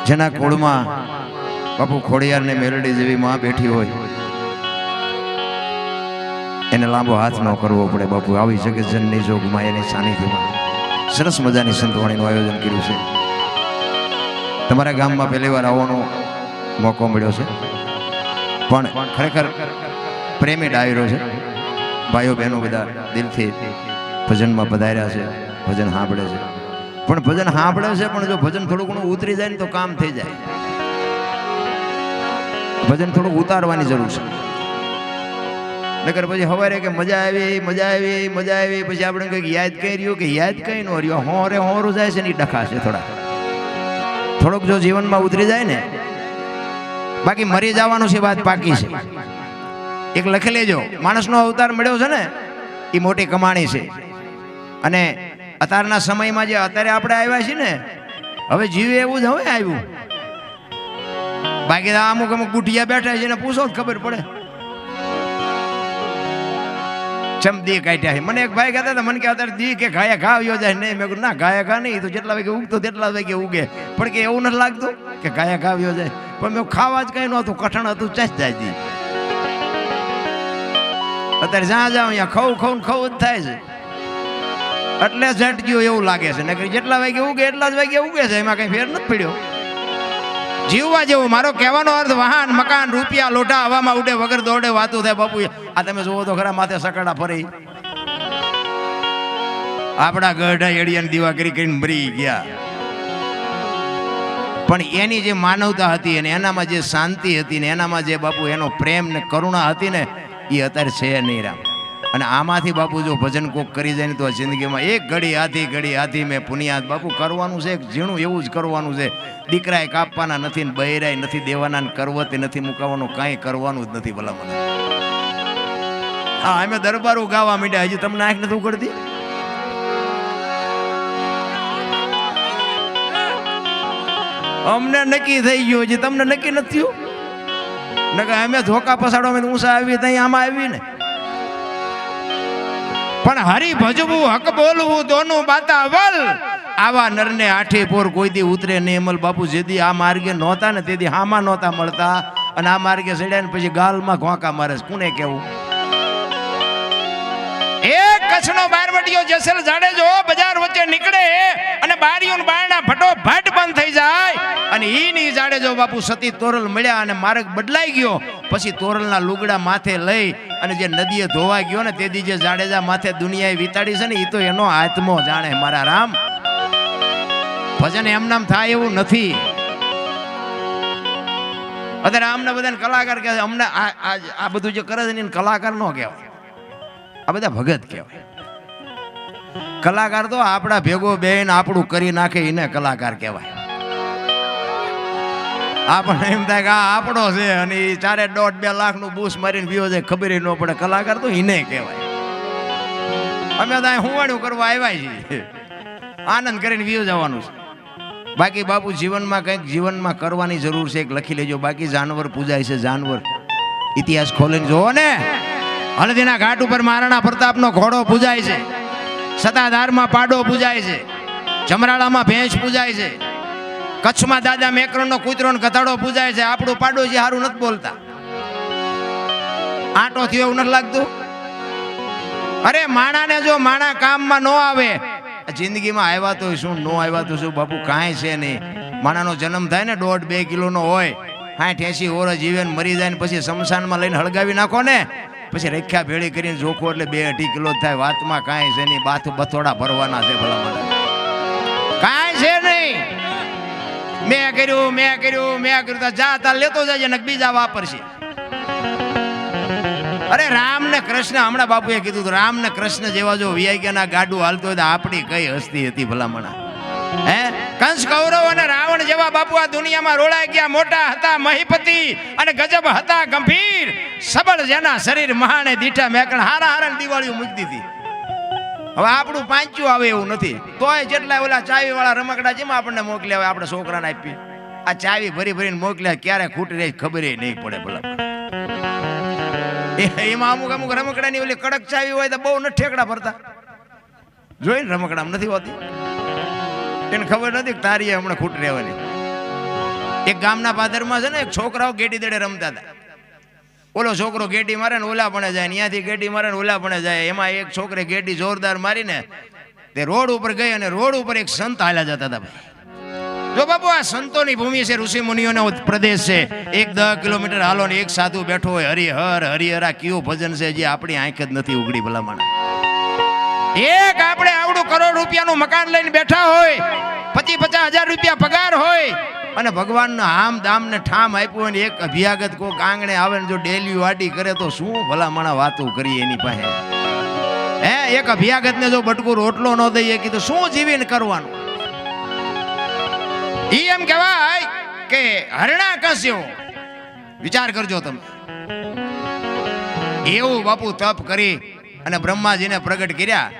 જેના કોળમાં બાપુ ખોડિયાર ને મેલડી જેવી માં બેઠી હોય એને લાંબો હાથ ન કરવો પડે બાપુ. આવી જગતજનની જોગમાં એની સાનિધ્યમાં સરસ મજાની સંતવાણીનું આયોજન કર્યું છે. તમારા ગામમાં પહેલી વાર આવવાનો મોકો મળ્યો છે, પણ ખરેખર પ્રેમી ડાયરો છે. ભાઈઓ બહેનો બધા દિલથી ભજનમાં પધાર્યા છે, ભજન સાંભળે છે. પણ ભજન સાંભળે છે, પણ જો ભજન થોડું ઘણું ઉતરી જાય ને તો કામ થઈ જાય. ભજન થોડુંક ઉતારવાની જરૂર છે. નકર પછી સવારે કે મજા આવી મજા આવી મજા આવી, પછી આપણે કંઈક યાદ કરી રહ્યું કે યાદ કઈ ન રહ્યો, હોરું જાય છે ને ડખાશે. થોડોક જો જીવનમાં ઉતરી જાય ને, બાકી મરી જવાનું છે વાત પાકી છે. એક લખી લેજો, માણસનો અવતાર મળ્યો છે ને એ મોટી કમાણી છે. અને અત્યારના સમયમાં જે અત્યારે આપણે આવ્યા છીએ ને, હવે જીવે એવું જ હવે આવ્યું. બાકી અમુક અમુક ગુઠિયા બેઠા છે એને પૂછો જ ખબર પડે. ચમ દી કાઢ્યા છે. મને એક ભાઈ કહેતા હતા, મને કે અત્યારે દી કે ગાયા ઘા આવ્યો જાય નહીં. મેં કીધું ના, ગાયા ઘા નહીં, તો જેટલા વાગે ઉગતો તેટલા વાગે ઉગે. પણ કે એવું નથી લાગતું કે ગાયા ઘા આવ્યો જાય. પણ મેં ખાવા જ કઈ નહોતું, કઠણ હતું, ચાસ જાય દી. અત્યારે જ્યાં જાવ અહીંયા ખવું જ થાય છે. એટલે ઝટ ગયો એવું લાગે છે. નકર જેટલા વાગે ઉગે એટલા જ વાગે ઉગે છે, એમાં કઈ ફેર નથી પડ્યો. જીવવા જેવું. મારો કહેવાનો અર્થ વાહન મકાન રૂપિયા લોટા હવામાં ઉડે વગર દોડે વાતું થાય. બાપુ આ તમે જોવો તો ખરા, માથે સકડા ફરી આપણા ગઢા એડિયાની દીવા કરી કરીને મરી ગયા. પણ એની જે માનવતા હતી અને એનામાં જે શાંતિ હતી ને એનામાં જે બાપુ એનો પ્રેમ ને કરુણા હતી ને, એ અત્યારે છે નહીં રામ. અને આમાંથી બાપુ જો ભજન કોક કરી જાય ને તો જિંદગીમાં એક ઘડી આથી મેં પુનિયાદ બાપુ કરવાનું છે. ઝીણું એવું જ કરવાનું છે. દીકરાએ કાપવાના નથી ને બૈરાય નથી દેવાના ને કરવતે નથી મુકાવાનું, કાંઈ કરવાનું જ નથી. ભલા મને હા, અમે દરબારો ગાવા માંડ્યા. હજી તમને આંખ નથી ઉકળતી? અમને નક્કી થઈ ગયું, હજી તમને નક્કી નથી થયું. નકર અમે ધોકા પસાડો અમે ઊંચા આવી ત્યાં આમાં આવી ને. પણ હરી ભજવું હક બોલવું દોનું બાતા અવલ, આવા નરને આઠે પોર કોઈ દી ઉતરે નહીં અમલ. બાપુ જેદી આ માર્ગે નહોતા ને તેથી હામાં નહોતા મળતા, અને આ માર્ગે ચડ્યા ને પછી ગાલમાં ઘોંકા મારે. કોને કેવું? એક કચ્છનો બારવટીયો જેસલ જાડેજો બજાર વચ્ચે નીકળે અને બારીઓન બારણા ફટોફટ બંધ થઈ જાય, અને ઈની જાડેજો બાપુ સતી તોરલ મળ્યા અને માર્ગ બદલાઈ ગયો. પછી તોરલના લુગડા માથે લઈ અને જે નદીએ ધોવા ગયો ને તેથી જે જાડેજા માથે દુનિયાએ વિતાડી છે ને, એ તો એનો આત્મો જાણે. મારા રામ, ભજન એમનામ થાય એવું નથી. અત્યારે આમને બધાને કલાકાર કહે, અમને આ બધું જે કરે છે ને કલાકાર નો કહેવાય, આ બધા ભગત કહેવાય. કલાકાર તો આપણા ભેગો બેન આપણું કરી નાખે એને કલાકાર કહેવાય. આપણને એમ થાય કે આ આપણો છે અને 4.5-2 લાખનું બૂસ મારીને પીવો છે, ખબર ન પડે. કલાકાર તો એને કહેવાય. અમે તો હુવાડું કરવા આવ્યા છીએ, આનંદ કરીને પીવો જવાનું છે. બાકી બાપુ જીવનમાં કંઈક જીવનમાં કરવાની જરૂર છે. એક લખી લેજો. બાકી જાનવર પૂજાય છે, જાનવર. ઇતિહાસ ખોલીને જોવો ને. હળદીના ઘાટ ઉપર મહારાણા પ્રતાપનો ઘોડો પૂજાય છે, સતાધારમાં પાડો પૂજાય છે, જમરાળામાં ભેંસ પૂજાય છે, કચ્છમાં દાદા મેકરણનો કૂતરો ને ગધાડો પૂજાય છે. આપણું પાડોશી હારું નથી બોલતા, આંટો થયો એવું નથી લાગતું? અરે માણાને જો માણા કામમાં ન આવે, જિંદગીમાં આવ્યા તો શું, ન આવ્યા તો શું બાપુ, કાંઈ છે નહીં. માણાનો જન્મ થાય ને 1.5-2 કિલોનો હોય, 60-80 વર્ષ જીવે ને મરી જાય ને પછી શમશાનમાં લઈને હળગાવી નાખો ને, પછી રેખ્યા ભેળી કરીને જોખો એટલે 2-2.5 કિલો થાય. વાતમાં કાંઈ છે નહીં, બથોડા ભરવાના છે. ભલા મને કાંઈ છે નહીં. મેં કર્યું જા તાર લેતો જાય ને બીજા વાપરશે. અરે રામ ને કૃષ્ણ, હમણાં બાપુએ કીધું હતું, રામ ને કૃષ્ણ જેવા જો વિયાગ્યાના ગાડું હાલતો હોય તો આપણી કઈ હસ્તી હતી ભલામણા. હે, કંસ કૌરવ અને રાવણ જેવા બાપુ આ દુનિયામાં રોળાઈ ગયા. મોટા હતા મહીપતિ અને ગજબ હતા ગંભીર, સબળ જેના શરીર મહાને દીઠા મેકણ. હારા દિવાળીઓ મૂકી દીધી. હવે આપણું પાંચ્યું આવે એવું નથી. તોય જેટલા ઓલા ચાવી વાળા રમકડા જેમાં આપણને મોકલ્યા હોય, આપણે છોકરાને આપી. આ ચાવી ભરીને મોકલ્યા, ક્યારે ખૂટી રહી ખબર નહીં પડે. ભલા એમાં અમુક રમકડાની ઓલી કડક ચાવી હોય તો બહુ નથી ઠેકડા ભરતા. જોઈને રમકડામાં નથી હોતી, એને ખબર નથી કે તારી હમણાં ખૂટ રહેવાની. એક ગામના પાદરમાં છે ને એક છોકરાઓ ગેડી દડે રમતા હતા. ઓલો છોકરો ગેડી મારે ને ઓલા પણ જાય, ત્યાંથી ગેડી મારે ને ઓલા પણ જાય. એમાં એક છોકરે ગેડી જોરદાર મારીને તે રોડ ઉપર ગઈ અને રોડ ઉપર એક સંત હાલ્યા જતા હતા. ભાઈ જો બાપુ, આ સંતોની ભૂમિ છે, ઋષિ મુનિઓનો પ્રદેશ છે. 10 કિલોમીટર હાલો ને એક સાધુ બેઠો હોય, હરિહર હરિહરા કયું ભજન છે જે આપણી આંખ જ નથી ઉગડી ભલામણ. એક આપણે આવડું કરોડ રૂપિયાનું મકાન લઈને બેઠા હોય, 50,000 રૂપિયા પગાર હોય, અને ભગવાનના આમ દામ ને ઠામ આપ્યું હોય ને એક અભ્યાગત કોક આંગણે આવે ને જો ડેલી વાડી કરે તો શું ભલામણા વાતો કરીએ એની પાસે. એક અભ્યાગત ને જો બટકું રોટલો ન દઈએ કીધું શું જીવીને કરવાનું. એમ કહેવાય કે હરણાકસ્યો, વિચાર કરજો તમે, એવું બાપુ તપ કરી અને બ્રહ્માજીને પ્રગટ કર્યા.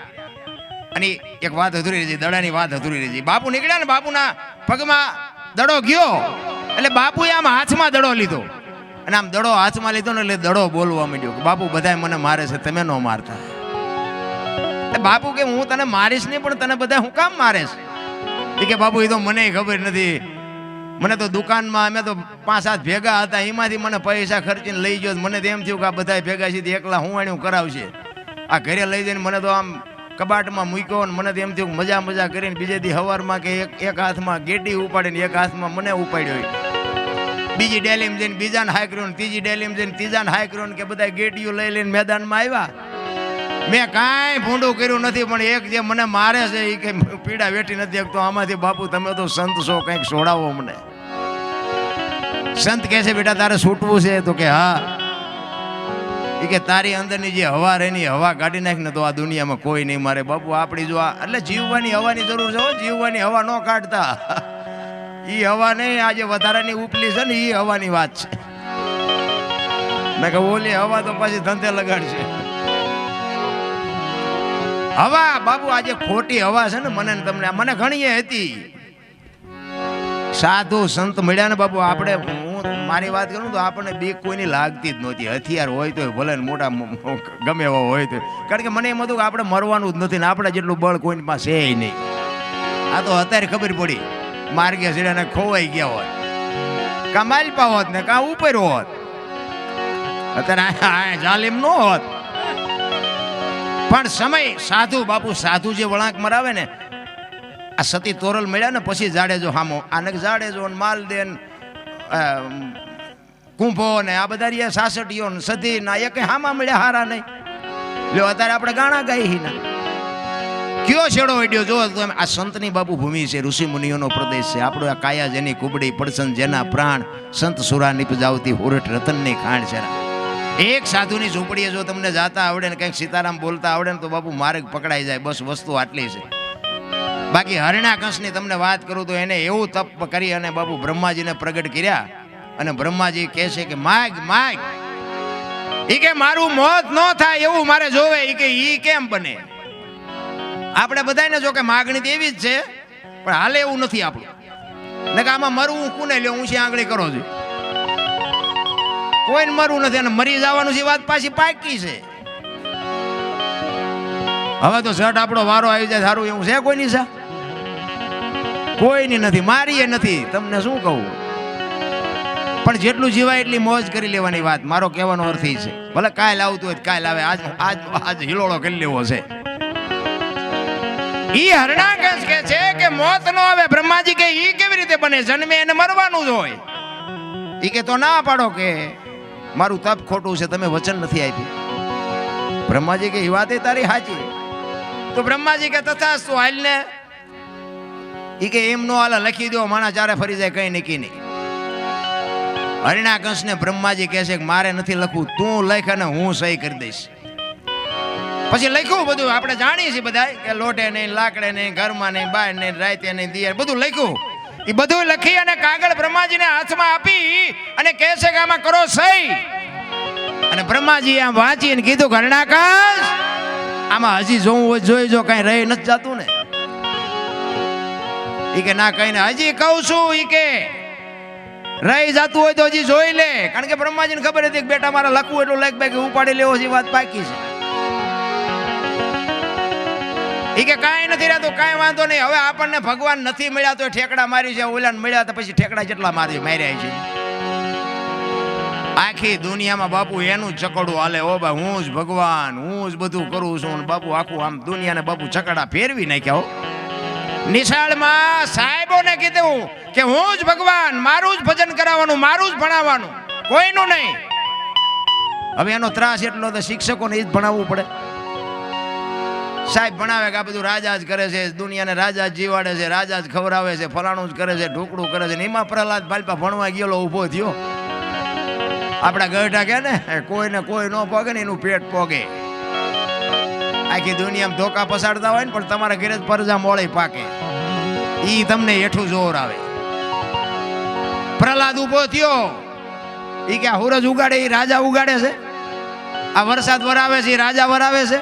અને એક વાત અધૂરી રહી, દડાની વાત અધૂરી રહી. બાપુ નીકળ્યા ને બાપુના પગમાં દડો ગયો એટલે બાપુએ આમ હાથમાં દડો લીધો અને આમ દડો હાથમાં લીધો ને એટલે દડો બોલવા માંડ્યો કે બાપુ બધા મને મારે છે, તમે ન મારતા. બાપુ કે હું તને મારીશ નહીં, પણ તને બધા હું કામ મારે છે? કે બાપુ એ તો મને ખબર નથી, મને તો દુકાનમાં અમે તો 5-7 ભેગા હતા, એમાંથી મને પૈસા ખર્ચીને લઈ ગયો. મને તો એમ થયું કે આ બધા ભેગા છે એકલા હું આણ્યું કરાવશે. આ ઘરે લઈ જઈને મને તો આમ કબાટમાં મૂક્યો ને મને તો એમ થયું મજા કરીને બીજે દી સવારમાં કે એક હાથમાં ગેડી ઉપાડીને એક હાથમાં મને ઉપાડ્યો. બીજી ડેલીમ જઈને બીજાને હાય કર્યો, ત્રીજી ડેલીમ જઈને ત્રીજાને હાય કર્યો કે બધા ગેડીઓ લઈ લઈને મેદાનમાં આવ્યા. મેં કાંઈ ભૂંડું કર્યું નથી, પણ એક જે મને મારે છે એ કઈ પીડા વેઠી નથી શકતો. આમાંથી બાપુ તમે તો સંત છો, કંઈક છોડાવો મને. સંત કહે છે બેટા તારે છૂટવું છે? તો કે હા. એ કે તારી અંદરની જે હવા રહેની હવા કાઢી નાખ ને તો આ દુનિયામાં કોઈ નહીં મારે. બાપુ આપણી જો એટલે જીવવાની હવાની જરૂર છે, જીવવાની હવા ન કાઢતા. એ હવા નહીં, આજે વધારાની ઉપલી છે ને એ હવાની વાત છે. મેં કહ્યું ઓલી હવા તો પાછી ધંધે લગાડશે. હવા બાપુ આજે ખોટી હવા છે ને, મને તમને મને ઘણી હતી. સાધુ સંત મળ્યા ને બાપુ, આપણે હું મારી વાત કરું તો આપણને બીક કોઈની લાગતી જ નહોતી. હથિયાર હોય તો ભલે મોટા ગમે એવા હોય તો, કારણ કે મને એમ હતું કે આપણે મરવાનું જ નથી ને આપણે જેટલું બળ કોઈની પાસે છે નહીં. આ તો અત્યારે ખબર પડી, માર્ગે સીડાને ખોવાઈ ગયા હોત, કા માલપા હોત ને કા ઉપર હોત, અત્યારે જાલિમ ન હોત. પણ સમય સાધુ બાપુ, સાધુ જે વળાંક મરાવે ને, આ સતી તોરલ મળ્યા ને પછી જાડેજો હામો, આને જાડેજો માલ દે કુંભો ને આ બધા રહ્યા સાસટીઓ ને સતી ના એક હામા મળ્યા હારા નહીં. લ્યો અત્યારે આપણે ગાણા ગાઈ ના કયો છેડો વડ્યો જો તમે. આ સંતની બાપુ ભૂમિ છે, ઋષિ મુનિઓનો પ્રદેશ છે. આપણો આ કાયા જેની કુબડી પડસન જેના પ્રાણ, સંત સુરા નિપજાવતી હુરઠ રતનની ખાણ છે. એક સાધુની ઝૂંપડીએ જો તમને જાતા આવડે ને કંઈક સીતારામ બોલતા આવડે ને તો બાપુ માર્ગ પકડાઈ જાય. બસ વસ્તુ આટલી છે. બાકી હરણાકંસની તમને વાત કરું તો એને એવું તપ કરી અને બાપુ બ્રહ્માજીને પ્રગટ કર્યા. અને બ્રહ્માજી કહે છે કે માગ માગ, એ કે મારું મોત ન થાય એવું મારે જોવે. એ કે ઈ કેમ બને? આપણે બધાને જો કે માગણી તો એવી જ છે, પણ હાલે એવું નથી આપણું. ને કે આમાં મરવું કોને લ્યો, હું છે આંગળી કરો છું, કોઈને મરવું નથી. અને મરી જવાનું છે વાત પાછી પાકી છે. હવે તો ઝટ આપણો વારો આવી જાય સારું એવું છે? કોઈની સા કોઈની નથી, મારીએ નથી. તમને શું કહું, પણ જેટલું જીવાય એટલી મોજ કરી લેવાની વાત. મારો કહેવાનો અર્થ એ છે, ભલે કાલ આવતું હોય કાલ આવે, આજ હિલોળો કરી લેવો છે. ઈ હરણાકંસ કે છે કે મોત નો આવે. બ્રહ્માજી કે ઈ કેવી રીતે બને? જન્મે એને મરવાનું જ હોય. ઈ કે તો ના પાડો કે મારું તપ ખોટું છે, તમે વચન નથી આપ્યું. બ્રહ્માજી કે ઈ વાત એ તારી સાચી. તો બ્રહ્માજી કે તથાસ્તુ, હાલ ને. ઈ કે એમ નો હાલે, લખી દો, માણા ચારે ફરી જાય, કઈ નક્કી નહીં. હરણાકંસ ને બ્રહ્માજી કહે છે કે મારે નથી લખવું, તું લખ અને હું સહી કરી દઈશ. પછી લખ્યું બધું. આપણે જાણીએ છીએ બધા કે લોટે નહીં, લાકડે નહીં, ઘરમાં નહીં, બહાર નહીં, રાતે નહીં, દિયર, બધું લખ્યું. એ બધું લખી અને કાગળ બ્રહ્માજીને હાથમાં આપી અને કહે છે કે આમાં કરો સહી. અને બ્રહ્માજી આમ વાંચીને કીધું કે હરણાકંસ, આમાં હજી જોવું હોય જોઈ જો, કઈ રહી નથી જાતું ને? ઈ કે ના કઈ ને, હજી કહું છું. ઈ કે રહી જાતું હોય તો હજી જોઈ લે. કારણ કે બ્રહ્માજીને ખબર હતી કે બેટા મારે લખવું એટલું લખ, બાકી ઉપાડી લેવો છે વાત પાકી છે. ઈ કે કાંઈ નથી રહેતું, કાંઈ વાંધો નહીં. હવે આપણને ભગવાન નથી મળ્યા તો ઠેકડા મારી છે, ઓલાને મળ્યા તો પછી ઠેકડા જેટલા માર્યા છે. આખી દુનિયામાં બાપુ એનું ચકડું હાલે. ઓ બા, હું જ ભગવાન, હું જ બધું કરું છું. બાપુ આખું આમ દુનિયાને બાપુ ચકડા ફેરવી નાખ્યા. નિશાળમાં સાહેબોને કીધું કે હું જ ભગવાન, મારું જ ભજન કરાવવાનું, મારું જ ભણાવવાનું, કોઈનું નહીં. હવે એનો ત્રાસ એટલો તો શિક્ષકોને જ ભણાવવું પડે. સાહેબ ભણાવે કે આ બધું રાજા જ કરે છે, દુનિયાને રાજા જ જીવાડે છે, રાજા જ ખવડાવે છે, ફલાણું જ કરે છે, ઢોકળું કરે છે. એમાં પ્રહલાદ ભાલપા ભણવા ગયેલો ઊભો થયો. આપણા ગઢા કે ને કોઈને કોઈ ન પોગે ને એનું પેટ પોગે. આખી દુનિયામાં ધોકા પસાડતા હોય ને પણ તમારા ઘરે જ પરજા મોળી પાકે, ઈ તમને હેઠું જોર આવે. પ્રહલાદ ઊભો થયો. ઈ કે હુરજ ઉગાડે ઈ રાજા ઉગાડે છે, આ વરસાદ વરાવે છે ઈ રાજા વરાવે છે.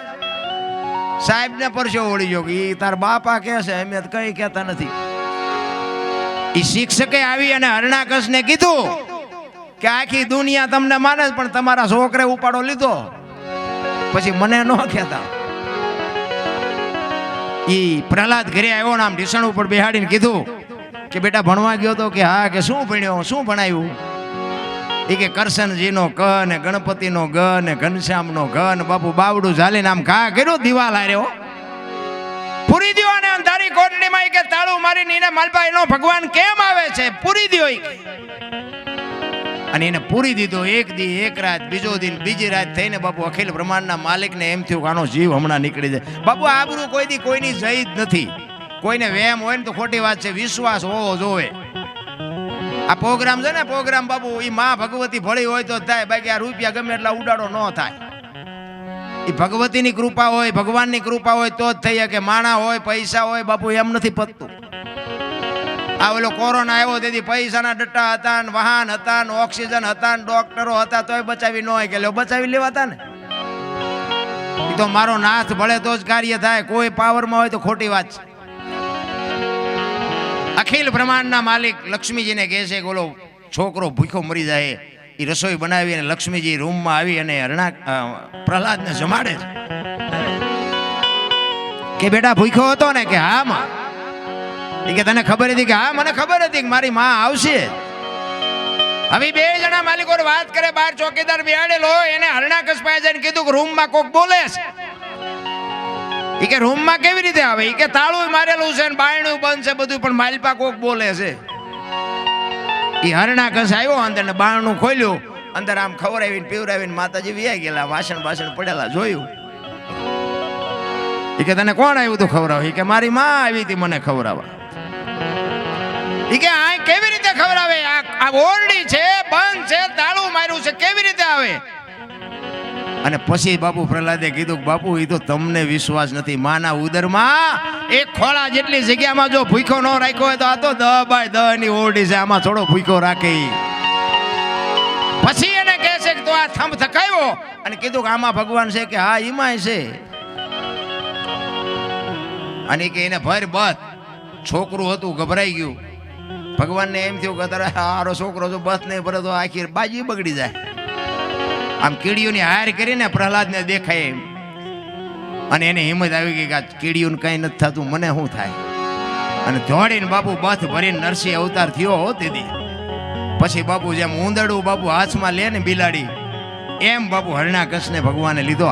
સાહેબ ને પરસો ઓળી ગયો કે ઈ તાર બાપા કે છે, અમે કઈ કહેતા નથી. ઈ શિક્ષકે આવી અને હરણાકશ ને કીધું કે આખી દુનિયા તમને માને પણ તમારા છોકરે ઉપાડો લીધો, પછી મને ન કહેતા. ઈ પ્રહલાદ ઘરે આવ્યો ને આમ ઢીસણ ઉપર બેહાડીને કીધું કે બેટા ભણવા ગયો તો? કે હા. કે શું ભણ્યો, શું ભણાવ્યું? એ કે કરશનજીનો ક ને ગણપતિનો ગ ને ઘનશ્યામનો ઘ ને બાપુ બાવડું ઝાલીને આમ ઘા કર્યો દિવાલ હાર્યો. પૂરી દ્યો અને અંધારી કોટડીમાં કે તાળું મારીને એને માલપા એનો ભગવાન કેમ આવે છે પૂરી દ્યો. અને એને પૂરી દીધો. એક દી એક રાત, બીજો દિન બીજી રાત થઈને બાપુ અખિલ બ્રહ્માંડના માલિકને એમ થયું કે આનો જીવ હમણાં નીકળી જાય. બાપુ આબરૂ કોઈ દી કોઈની જઈ જ નથી. કોઈને વેમ હોય ને તો ખોટી વાત છે, વિશ્વાસ હોવો જોવે. આ પ્રોગ્રામ છે ને પ્રોગ્રામ બાપુ, ઈ માં ભગવતી ભળી હોય તો થાય, બાકી આ રૂપિયા ગમે એટલા ઉડાડો ન થાય. ઈ ભગવતીની કૃપા હોય, ભગવાનની કૃપા હોય તો જ થઈ શકે. માણા હોય, પૈસા હોય, બાપુ એમ નથી પતતું. આ ઓલો કોરોના આવ્યો તેથી પૈસાના ડટ્ટા હતા ને વાહન હતા ને ઓક્સિજન હતા ને ડોક્ટરો હતા તોય બચાવી ન હોય કે લો બચાવી લેવાતા ને. એ તો મારો નાથ ભળે તો જ કાર્ય થાય, કોઈ પાવરમાં હોય તો ખોટી વાત છે. અખિલ બ્રહ્માંડના માલિક લક્ષ્મીજીને કહે છે કે ઓલો છોકરો ભૂખ્યો મરી જાય. એ રસોઈ બનાવી અને લક્ષ્મીજી રૂમમાં આવી અને પ્રહલાદને જમાડે છે કે બેટા ભૂખ્યો હતો ને? કે હા માં. કે તને ખબર હતી? કે હા મને ખબર હતી કે મારી માં આવશે. હવે બે જણા માલિકો વાત કરે, બહાર ચોકીદાર બેહાડેલો, એને હરણાકશ પાસે જઈને કીધું કે રૂમમાં કોક બોલે છે. ઈ કે રૂમમાં કેવી રીતે આવે? ઈ કે તાળું મારેલું છે ને બાયણું બંધ છે બધું, પણ માલપા કોક બોલે છે. ઈ હરણાકશ આવ્યો અંદર ને બાયણું ખોલ્યું, અંદર આમ ખવડાવીને પીવડાવીને માતાજી વ્યાઈ ગયેલા, વાસણ બાસણ પડેલા જોયું. ઈ કે તને કોણ આવ્યું તું ખવડાવ? ઈ કે મારી માં આવી હતી મને ખવડાવવા. ઈ કે આ કેવી રીતે ખવડાવે? આ ઓરડી છે, બંધ છે, તાળું માર્યું છે, કેવી રીતે આવે? અને પછી બાપુ પ્રહલાદે કીધું કે બાપુ એ તો તમને વિશ્વાસ નથી. માના ઉદરમાં એક ખોળા જેટલી જગ્યામાં જો ભૂખ્યો ન રાખ્યો હોય તો આ તો 10 બાય 10 ની ઓરડી છે, આમાં થોડો ભૂખ્યો રાખે. પછી એને કહે છે કે તો આ થંભ થકાવ્યો અને કીધું કે આમાં ભગવાન છે? કે હા એમાંય છે. અને કે એને ભર બત છોકરું હતું, ગભરાઈ ગયું. ભગવાનને એમ થયું કે તારે હારો છોકરો જો બસ નહીં ભરે તો આખી બાજી બગડી જાય. આમ કીડીઓની હાર કરીને પ્રહલાદને દેખાય એમ, અને એને હિંમત આવી ગઈ કે આ કીડીઓને કઈ નથી થતું, મને શું થાય? અને દોડીને બાપુ બથ ભરીને નરસિંહ અવતાર થયો હોતી હતી. પછી બાપુ જેમ ઊંદડું બાપુ હાથમાં લે ને બિલાડી, એમ બાપુ હરણાકશને ભગવાને લીધો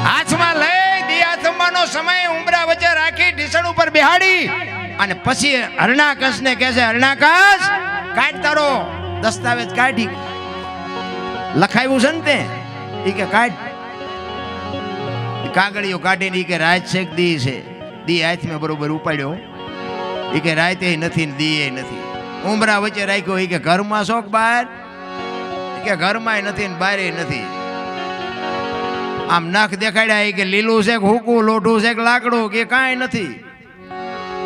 હાથમાં લઈ દિયાથમાનો સમય ઉમરા વચ્ચે રાખી ઢીસણ ઉપર બેહાડી અને પછી હરણાકશને કહે છે, હરણાકશ કાઢ તારો દસ્તાવેજ કાઢી લખાયું છે ને તે. ઈ કે કાઢ. કાગળિયો કાઢીને ઈ કે રાત છે કે દી છે? દી હાથમાં બરોબર ઉપાડ્યો. ઈ કે રાતે નથી ને દી નથી. ઉમરા વચ્ચે રાખ્યો. ઈ કે ઘરમાં શોખ બહાર? ઈ કે ઘરમાં નથી ને બહાર નથી. આમ નખ દેખાડ્યા. ઈ કે લીલું છે કે હુકું, લોઢું છે કે લાકડું? કે કાંઈ નથી.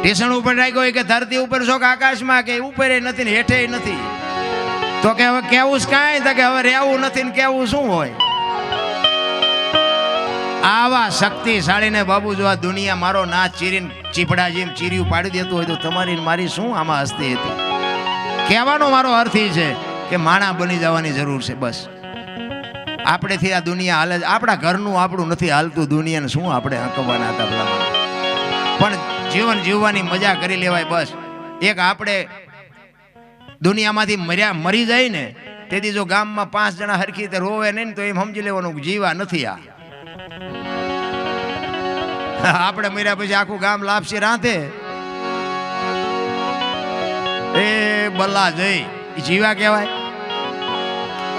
ઢીસણ ઉપર રાખ્યો. ઈ કે ધરતી ઉપર શોખ આકાશમાં? કે ઉપર નથી ને હેઠે નથી. તો કે હવે કેવું કાંઈ? તો કે હવે રહેવું નથી ને કેવું શું હોય? આવા શક્તિશાળીને બાબુ જો આ દુનિયા મારો નાચ ચીરીને ચીપડા જેમ ચીરિયું પાડી દેતું હોય તો તમારી મારી શું આમાં હસ્તી હતી? કહેવાનો મારો અર્થ એ છે કે માણા બની જવાની જરૂર છે બસ. આપણેથી આ દુનિયા હાલે છે. આપણા ઘરનું આપણું નથી હાલતું, દુનિયાને શું આપણે હકવાના હતા ભલામાં. પણ જીવન જીવવાની મજા કરી લેવાય બસ. એક આપણે દુનિયામાંથી મરી જાય ને તેથી જો ગામમાં 5 જણા હરખી રીતે રોવે નહીં તો એમ સમજી લેવાનું જીવા નથી આ. આપણે મર્યા પછી આખું ગામ લાપસી રાંધે એ બલ્લા જઈ જીવા કહેવાય.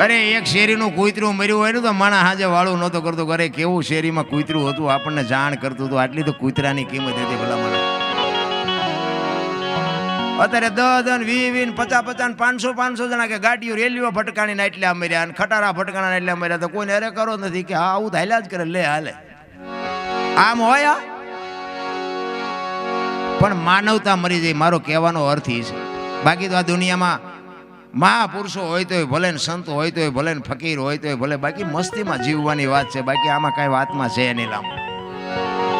અરે એક શેરીનું કૂતરું મર્યું હોય ને તો માણા હાજે વાળું નહોતો કરતો. અરે કેવું શેરીમાં કૂતરું હતું આપણને જાણ કરતું હતું. આટલી તો કૂતરાની કિંમત હતી ભલા મને. અત્યારે 10 20 50 500 જણા કે ગાડીઓ રેલીઓ ભટકાણી ને એટલા મર્યા અને ખટારા ભટકાણા એટલા મર્યા. તો કોઈને અરે કરો નથી કે હા આવું તો હાલ્યા જ કરે લે હાલે આમ હોય. પણ માનવતા મરી જાય મારો કહેવાનો અર્થ એ છે. બાકી તો આ દુનિયામાં મહાપુરુષો હોય તોય ભલે ને સંતો હોય તોય ભલે ને ફકીર હોય તોય ભલે, બાકી મસ્તીમાં જીવવાની વાત છે. બાકી આમાં કઈ વાતમાં છે નહીં. લાંબુ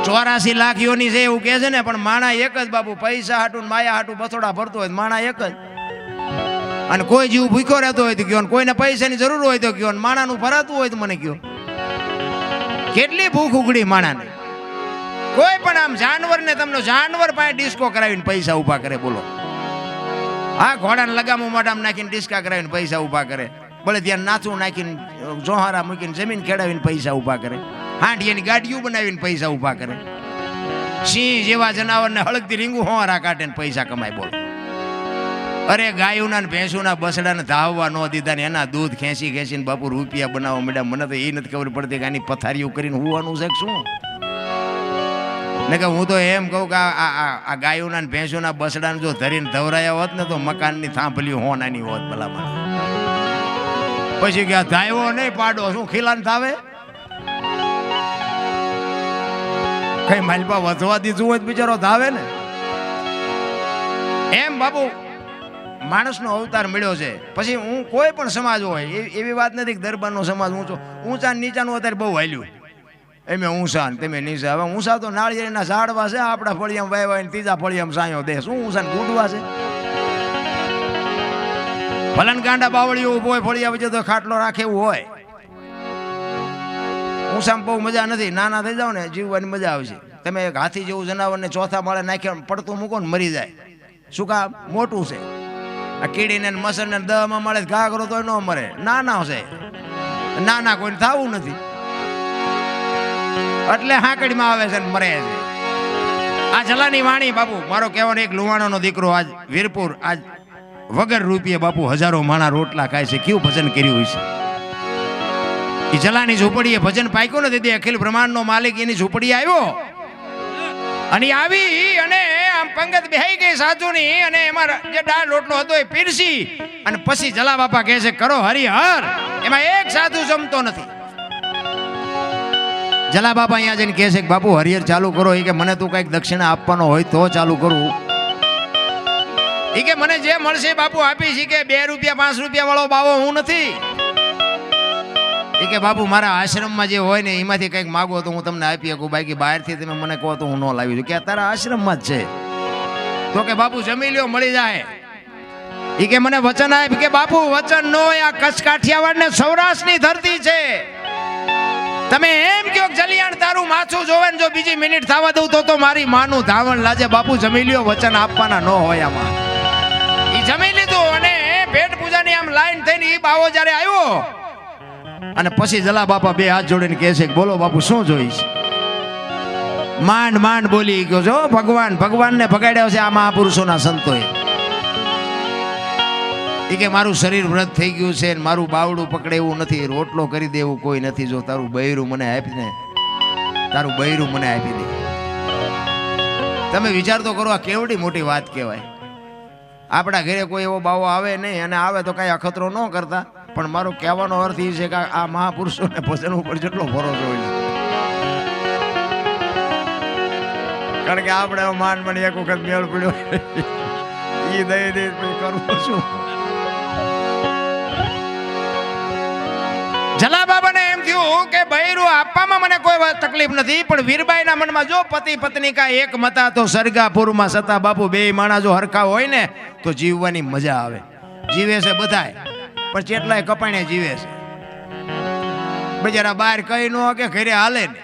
84 લાખ યોની છે એવું કહે છે ને, પણ માણા એક જ બાપુ. પૈસા હાટું માયા હાટું બથોડા ભરતો હોય માણા એક જ. અને કોઈ જીવ ભૂખ્યો રહેતો હોય તો કયો, કોઈને પૈસાની જરૂર હોય તો કયો, માણાનું ભરાતું હોય તો મને કયો. કેટલી ભૂખ ઉગડી માણાને. કોઈ પણ આમ જાનવરને તમને જાનવર પાસે ડિસ્કો કરાવીને પૈસા ઉભા કરે બોલો. આ ઘોડાને લગામું મોઢામાં નાખીને ડિસ્કા કરાવીને પૈસા ઉભા કરે. ભલે ત્યાં નાથું નાખીને જોહારા મૂકીને જમીન ખેડાવીને પૈસા ઉભા કરે. હાંડિયાની ગાડીઓ બનાવીને પૈસા ઉભા કરે. સિંહ જેવા જનાવરને હળગતી રીંગું હોવારા કાઢે ને પૈસા કમાય બોલો. અરે ગાયોના ને ભેંસોના બસડાને ધાવવા ન દીધા ને એના દૂધ ખેંચીને બાપુ રૂપિયા બનાવવા માંડ્યા. મને તો એ નથી ખબર પડતી કે આની પથારીઓ કરીને હોવાનું છે શું. ને કે હું તો એમ કહું કે આ ગાયોના ને ભેંસોના બસડાને જો ધરીને ધવરાયા હોત ને તો મકાનની થાંભલી હોનાની હોત ભલામાં. પછી કે ધાયો નહીં પાડો શું ખીલાન થાવે. કઈ માલપા વધવા દીધું હોય બિચારો ધાવે ને. એમ બાપુ માણસનો અવતાર મળ્યો છે. પછી હું કોઈ પણ સમાજ હોય એવી વાત નથી કે દરબારનો સમાજ ઊંચા નીચાનું અત્યારે બહુ હાલ્યું. એમે ઊંસા ને તમે નીચા. હવે ઊંસા તો નાળિયેરના ઝાડવા છે. આપણા ફળિયામાં વાવ્યા ને ત્રીજા ફળિયામાં સાયો દે. શું ઊંસા ને ગુંડવા છે. ભલન ગાંડા બાવળીઓ ઉભો હોય ફળિયા વચ્ચે તો ખાટલો રાખે એવું હોય. ઊંસામાં બહુ મજા નથી. નાના થઈ જાવ ને જીવવાની મજા આવશે. તમે એક હાથી જેવું જનાવરને ચોથા માળે નાખ્યા પડતું મૂકો ને મરી જાય. શું કામ મોટું છે. આ કીડીને મસરને 10માં માળે ઘા કરો તો ન મરે. નાના છે. નાના કોઈને થવું નથી એટલે હાંકડીમાં આવે છે ને મરે છે. આ જલાની વાણી બાપુ મારો કહેવાનો એક લુવાણોનો દીકરો આજ વીરપુર આજ વગર રૂપિયે બાપુ હજારો માણા રોટલા ખાય છે. કેવું ભજન કર્યું હોય છે. એ જલાની ઝૂંપડીએ ભજન પાક્યું નથી. અખિલ બ્રહ્માંડનો માલિક એની ઝૂંપડી આવ્યો અને આવી અને આમ પંગત બેહી ગઈ સાધુની અને એમાં જે દાળ રોટલો હતો એ પીરસી અને પછી જલા બાપા કહે છે કરો હરિહર. એમાં એક સાધુ જમતો નથી. જલા બાપા અહીંયા જઈને કહે છે કે બાપુ હરિહર ચાલુ કરો. એ કે મને તું કઈક દક્ષિણા આપવાનો હોય તો ચાલુ કરું. એ કે મને જે મળશે બાપુ આપીશ. કે 2 રૂપિયા 5 રૂપિયા વાળો બાવો હું નથી. એ કે બાપુ મારા આશ્રમમાં જે હોય ને એમાંથી કંઈક માગો તો હું તમને આપી શકું. બાકી બહારથી તમે મને કહો તો હું ન લાવી દઉં. કે તારા આશ્રમમાં જ છે. તો કે બાપુ જમી લ્યો મળી જાય. એ કે મને વચન આપ. કે બાપુ વચન નો આ કચ્છ કાઠિયાવાડ ને સૌરાષ્ટ્રની ધરતી છે. તમે એમ કહો જલિયાણ તારું માથું જોવે ને જો બીજી મિનિટ થવા દઉં તો મારી માનું ધાવણ લાજે. બાપુ જમી લ્યો વચન આપવાના ન હોય આમાં. એ જમી લીધું અને પેટ પૂજાની આમ લાઈન થઈને એ બાવો જ્યારે આવ્યો અને પછી જલા બાપા 2 હાથ જોડીને કહે છે કે બોલો બાપુ શું જોઈશ. માંડ માંડ બોલી ગયો છો ભગવાનને ભગાડ્યો છે આ મહાપુરુષોના સંતોએ. એ કે મારું શરીર વ્રત થઈ ગયું છે ને મારું બાવડું પકડે એવું નથી. રોટલો કરી દેવું કોઈ નથી. જો તારું બૈરું મને આપીને તારું બૈરું મને આપી દે. તમે વિચાર તો કરો આ કેવડી મોટી વાત કહેવાય. આપણા ઘરે કોઈ એવો બાવો આવે નહીં અને આવે તો કઈ અખતરો ન કરતા. પણ મારો કહેવાનો અર્થ એ છે કે આ મહાપુરુષોને ભજન ઉપર જેટલો ભરોસો હોય છે. કારણ કે આપણે માન મને એક વખત મેળ પડ્યો એ દઈ દે કરવું શું. જલા બાબાને એમ થયું કે બૈરું આપવામાં મને કોઈ તકલીફ નથી. પણ વીરબાઈના મનમાં જો પતિ પત્ની કા એક મતા તો સરગાપુરમાં સતા. બાપુ 2 માણા જો હરખા હોય ને તો જીવવાની મજા આવે. જીવે છે બધાય પણ કેટલાય કપાણે જીવે છે. બજારા બહાર કઈ ન કે ઘરે હાલે ને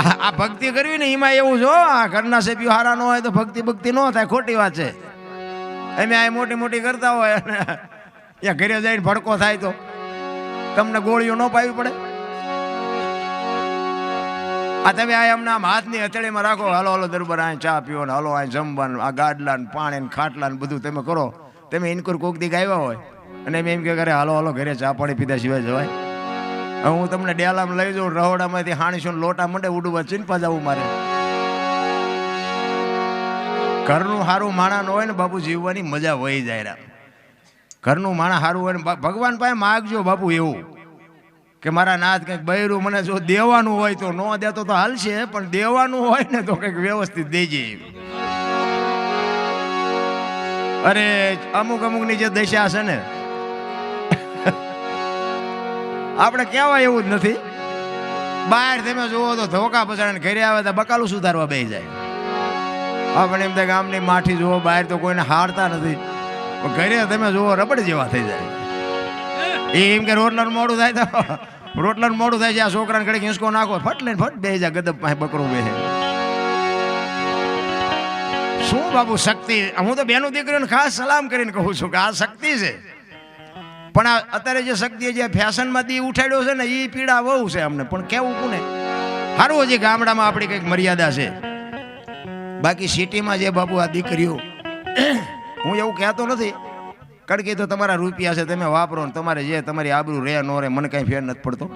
આ ભક્તિ કરવી ને એમાં એવું જો આ ઘરના સભ્યો હારા ન હોય તો ભક્તિ ન થાય, ખોટી વાત છે. અમે આ મોટી મોટી કરતા હોય અને ત્યાં ઘરે જઈને ભડકો થાય તો તમને ગોળીઓ ન પાવી પડે. આ તમે આ એમના હાથની હથેળીમાં રાખો, હાલો હાલો દરબાર આ ચા પીવો ને હાલો આ જમવાનું, આ ગાડલા ને પાણી ને ખાટલા ને બધું તમે કરો. તમે ઇનકોર કોક દી આવ્યા હોય અને એમ કે કરે હાલો હાલો ઘરે ચા પાણી પીધા સિવાય જવાય. હવે હું તમને ડેલામાં લઈ જાઉં, રહોડામાંથી હાણીશો લોટા મંડે ઉડવા ચીનપા જવું મારે. ઘરનું સારું માણા ન હોય ને બાપુ જીવવાની મજા વહી જાય. ઘરનું માણા સારું હોય ને ભગવાન પાસે માગજો બાપુ એવું કે મારા નાથ કંઈક બૈરું મને જો દેવાનું હોય તો ન દેતો તો હાલશે, પણ દેવાનું હોય ને તો કંઈક વ્યવસ્થિત દેજે. અરે અમુક અમુકની જે દશા છે ને આપણે કહેવાય એવું જ નથી. બહાર તમે જુઓ તો ધોકા પછાડીને ઘરે આવે તો બકાલું સુધારવા બેસી જાય. આપણે એમ થાય ગામની માઠી જુઓ, બહાર તો કોઈને હારતા નથી, ઘરે તમે જુઓ રબડ જેવા થઈ જાય. એમ કે રોટલાનું મોડું થાય તો રોટલાનું મોડું થાય છે, આ છોકરાને ઘડીક હિંસકો નાખો, ફટ લઈને ફટ બેસી જાય, ગદબ પાસે બકરું બેસે. શું બાપુ શક્તિ! હું તો બેનું દીકરીઓને ખાસ સલામ કરીને કહું છું કે આ શક્તિ છે. પણ આ અત્યારે જે શક્તિ જે ફેશનમાં દી ઉઠાડ્યો છે ને એ પીડા બહુ છે અમને. પણ કેવું કોને સારું, હજી ગામડામાં આપણી કંઈક મર્યાદા છે. બાકી સિટીમાં જે બાપુ આ દીકરીઓ, હું એવું કહેતો નથી, કારણ કે તો તમારા રૂપિયા છે તમે વાપરો ને તમારે જે તમારી આબરૂ રહે ન રહે મને કાંઈ ફેર નથી પડતો.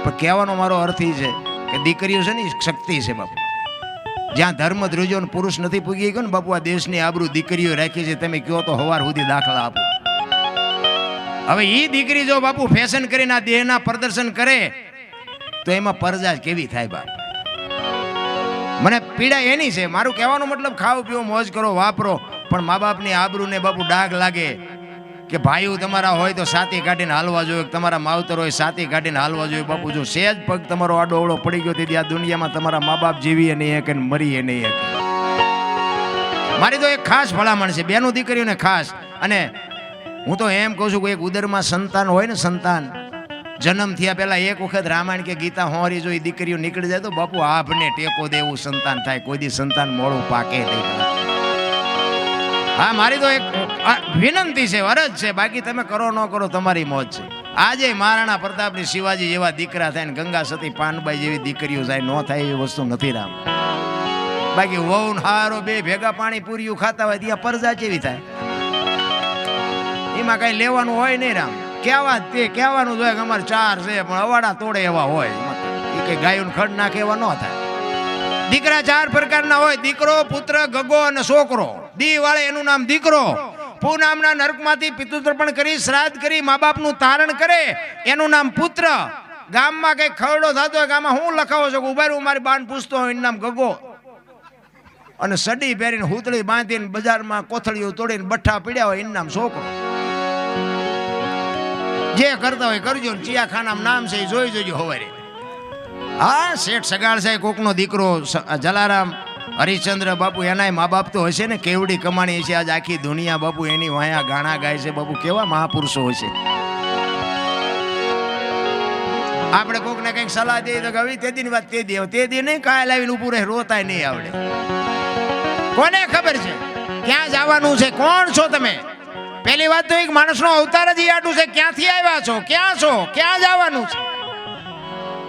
પણ કહેવાનો મારો અર્થ એ છે કે દીકરીઓ છે ને એ શક્તિ છે બાપુ. જ્યાં ધર્મ ધ્રુજો ને પુરુષ નથી પૂગી ગયો ને બાપુ, આ દેશની આબરૂ દીકરીઓ રાખી છે. તમે કહો તો હવાર સુધી દાખલા આપો. હવે એ દીકરી જો બાપુ ફેશન કરીને આ દેહના પ્રદર્શન કરે તો એમાં પરજા કેવી થાય બાપ. મને પીડા એની છે. મારું કહેવાનો મતલબ ખાઓ પીવો મોજ કરો વાપરો, પણ મા બાપની આબરૂને બાપુ ડાઘ લાગે કે ભાઈઓ તમારા હોય તો સાથી કાઢીને હાલવા જોઈએ, તમારા માવતર હોય સાથી કાઢીને હાલવા જોઈએ. બાપુ જો સહેજ પગ તમારો આડો અવળો પડી ગયો તેથી આ દુનિયામાં તમારા મા બાપ જીવીએ નહીં એક અને મરીએ નહીં એક. મારી તો એક ખાસ ભલામણ છે બેનું દીકરીઓને ખાસ. અને હું તો એમ કહું છું કે એક ઉદરમાં સંતાન હોય ને, સંતાન જન્મ થયા પહેલા એક વખત રામાયણ કે ગીતા હોરી જો એ દીકરીઓ નીકળી જાય તો બાપુ આપને ટેકો દે એવું સંતાન થાય. કોઈ દી સંતાન મોડું પાકે નહીં. હા, મારી તો એક વિનંતી છે, અરજ છે. બાકી તમે કરો ન કરો તમારી મોજ છે. આજે મહારાણા પ્રતાપની શિવાજી જેવા દીકરા થાય ને ગંગા સતી પાનબાઈ જેવી દીકરીઓ થાય, ન થાય એવી વસ્તુ નથી રામ. બાકી વહુ હારો બે ભેગા પાણી પૂરીયું ખાતા હોય ત્યાં પરજા કેવી થાય? એમાં કઈ લેવાનું હોય નહીં રામ. કેવા તે કહેવાનું જોઈએ કે અમારે ચાર છે પણ અવાડા તોડે એવા હોય. એ કઈ ગાયું ખડ નાખે એવા ન થાય. દીકરા ચાર પ્રકારના હોય: દીકરો, પુત્ર, ગગો અને છોકરો. દી વાળે એનું નામ દીકરો. પૂ નામના નરકમાંથી પિતૃતર્પણ કરી શ્રાદ્ધ કરી મા બાપનું તારણ કરે એનું નામ પુત્ર. ગામમાં કઈ ખરડો થતો હોય ગામમાં હું લખાવો છો ઉભા રહ્યું મારી બાન પૂછતો હોય એનું નામ ગગો. અને સડી પહેરીને હુતળી બાંધીને બજારમાં કોથળીઓ તોડીને બઠ્ઠા પીડ્યા હોય એનું નામ છોકરો. જે કરતા હોય કરજો. ચિયાખાનામાં નામ છે એ જોઈ જોજો હવારે. હા, શેઠ સગાળ સાહેબ કોકનો દીકરો જલારામ હરિશ્ચંદ્ર બાપુ, એનાય મા બાપ તો હશે ને. કેવડી કમાણી હશે. આજ આખી દુનિયા બાપુ એની વાયા ગાણા ગાય છે બાપુ. કેવા મહાપુરુષો હશે. આપણે કોકને કંઈક સલાહ દઈએ તો કે તે દી વાત તે દી નહીં કાય લાવીને ઉભું રહે રોતાય નહીં આવડે. કોને ખબર છે ક્યાં જવાનું છે? કોણ છો તમે? પહેલી વાત તો એક માણસનો અવતાર જ આટલું છે. ક્યાંથી આવ્યા છો, ક્યાં છો, ક્યાં જવાનું છે?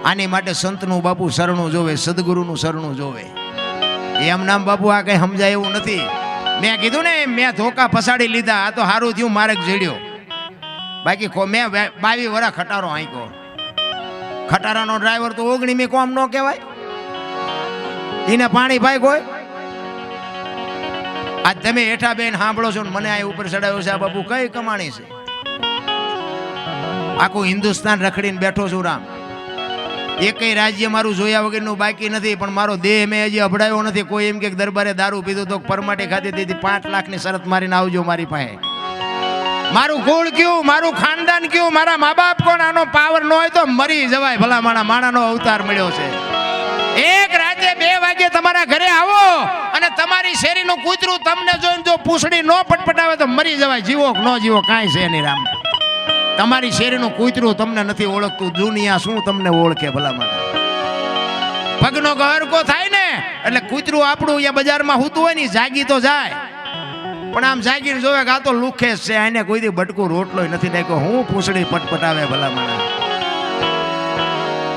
આની માટે સંતનું બાપુ શરણું જોવે, સદગુરુનું શરણું જોવે. એમ નામ બાપુ આ કઈ સમજાય એવું નથી. મેં કીધું ને મેં ધોકા ફસાડી લીધા. આ તો સારું થયું માર્ગ જડ્યો. બાકી મેં 22 વર્ષ ખટારો આંક્યો. ખટારાનો ડ્રાઈવર તો 19 મી કોમ ન કહેવાય. એને પાણી ભાઈ કોઈ આજ તમે હેઠા બેન સાંભળો છો ને મને આ ઉપર ચડાવ્યો છે. આ બાપુ કઈ કમાણી છે? આખું હિન્દુસ્તાન રખડીને બેઠો છું રામ. એકેય રાજ્ય મારું જોયા વગરનું બાકી નથી. પણ મારો દેહ મેં હજી અભડાયો નથી. કોઈ એમ કે દરબારે દારૂ પીધું તો પરમાટી ખાધી દીધી 5 લાખની શરત મારીને આવજો મારી પાસે. મારું કુળ કયું, મારું ખાનદાન કયું, મારા મા બાપ કોણ, આનો પાવર ન હોય તો મરી જવાય. ભલા માણાનો અવતાર મળ્યો છે. એક રાતે 2 વાગે તમારા ઘરે આવો અને તમારી શેરીનું કૂતરું તમને જોઈને જો પૂછડી ન પટપટાવે તો મરી જવાય. જીવો ન જીવો કાંઈ છે નહીં રામ. તમારી શેરીનું કૂતરું તમને નથી ઓળખતું, દુનિયા શું તમને ઓળખે ભલા માટે. પગનો ગહરકો થાય ને એટલે કૂતરું આપણું અહીંયા બજારમાં હોતું હોય ને જાગી તો જાય, પણ આમ જાગીને જોવે કે આ તો લુખેસ છે, આને કોઈ દી બટકું રોટલો નથી નાખ્યો, હું પૂંછડી પટપટાવે ભલા મને.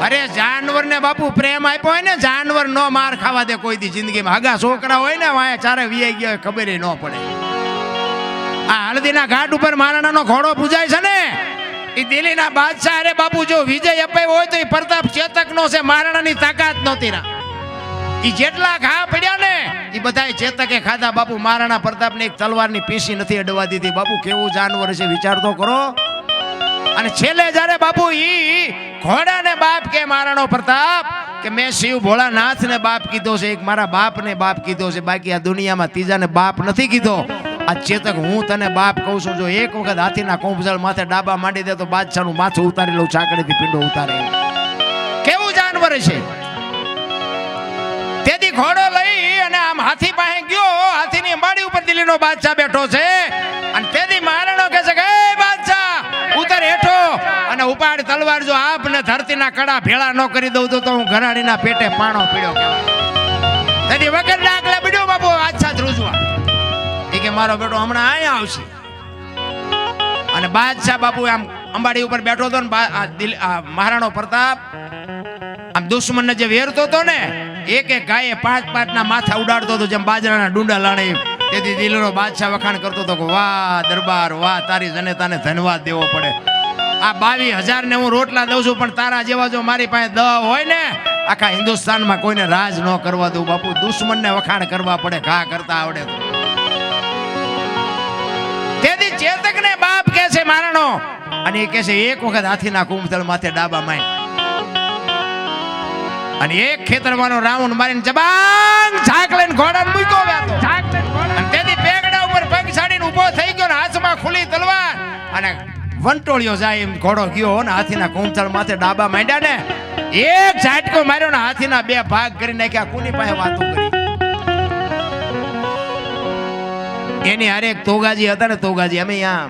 અરે જાનવરને બાપુ પ્રેમ આપ્યો હોય ને, જાનવર નો માર ખાવા દે કોઈ દી જિંદગીમાં. હગા છોકરા હોય ને વાયા ચારે વિયાઈ ગયા હોય ખબર ન પડે. આ હળદીના ઘાટ ઉપર મહારાણાનો ઘોડો પૂજાય છે ને, એ દિલ્હીના બાદશાહ. અરે બાપુ જો વિજય અપાયો હોય તો એ પ્રતાપ ચેતકનો છે, મહારાણાની તાકાત નહોતી ના. એ જેટલા ઘા પડ્યા ને એ બધા ચેતકે ખાધા બાપુ. મહારાણા પ્રતાપને એક તલવારની પીસી નથી અડવા દીધી બાપુ. કેવું જાનવર છે વિચાર તો કરો. અને છેલ્લે જ્યારે બાપુ ઈ ઘોડાને બાપ કે મહારાણો પ્રતાપ કે મેં શિવ ભોળાનાથને બાપ કીધો છે, એક મારા બાપને બાપ કીધો છે, બાકી આ દુનિયામાં ત્રીજાને બાપ નથી કીધો. આ ચેતક હું તને બાપ કહું છું, જો એક વખત હાથીના કોંભજળ માથે ડાબા માંડી દે તો બાદશાહનું માથું ઉતારી લઉં, ચાકડીથી પીંડો ઉતારે. કેવું જાનવર છે. તેથી ઘોડો લઈ અને આમ હાથી પાસે ગયો. હાથીની અંબાડી ઉપર દિલ્હીનો બાદશાહ બેઠો છે, અને તેથી મહારાણો કહે છે કે એ બાદશાહ ઉતર હેઠો અને ઉપાડ તલવાર. જો આપને ધરતીના કડા ભેળા ન કરી દઉં તો હું ઘરાડીના પેટે પાણો પીડ્યો કહેવાય. તેથી વગર ડાકલા પીડ્યો બાપુ બાદશાહ ધ્રુજવા. એ કે મારો બેટો હમણાં અહીંયા આવશે. અને બાદશાહ બાપુ આમ અંબાડી ઉપર બેઠો હતો ને, મહારાણો પ્રતાપ આમ દુશ્મનને જે વેરતો હતો ને, એક એક ગાયે 5-5 ના માથા ઉડાડતો હતો જેમ બાજરાના ડુંડા લાણે. તેથી દિલ્હીનો બાદશાહ વખાણ કરતો હતો કે વાહ દરબાર વાહ, તારી જનતાને ધન્યવાદ દેવો પડે. આ 22,000 ને હું રોટલા દઉં છું, પણ તારા જેવા જો મારી પાસે 10 હોય ને આખા હિન્દુસ્તાનમાં કોઈને રાજ ન કરવા દઉં બાપુ. દુશ્મનને વખાણ કરવા પડે, ઘા કરતા આવડે તો. તેથી ચેતકને બાપ કે છે મહારાણો, અને એ કે છે એક વખત હાથીના કુંભતળ માથે ડાબા માંડ અને એક ખેતરમાંનો રાઉન્ડ મારીને જબાંગ ઝાક લઈને ઘોડાને મૂક્યો વ્યાતો. અને તેથી પેગડા ઉપર પગ છાડીને ઊભો થઈ ગયો ને હાથમાં ખુલ્લી તલવાર અને વંટોળિયો જાય એમ ઘોડો ગયો ને હાથીના કુંભતળ માથે ડાબા માંડ્યા ને એક ઝાટકો માર્યો ને હાથીના 2 ભાગ કરી નાખ્યા. કોની પાસે વાતો કરી? એની હરેક તોગાજી હતા ને, તોગાજી. અમે અહીંયા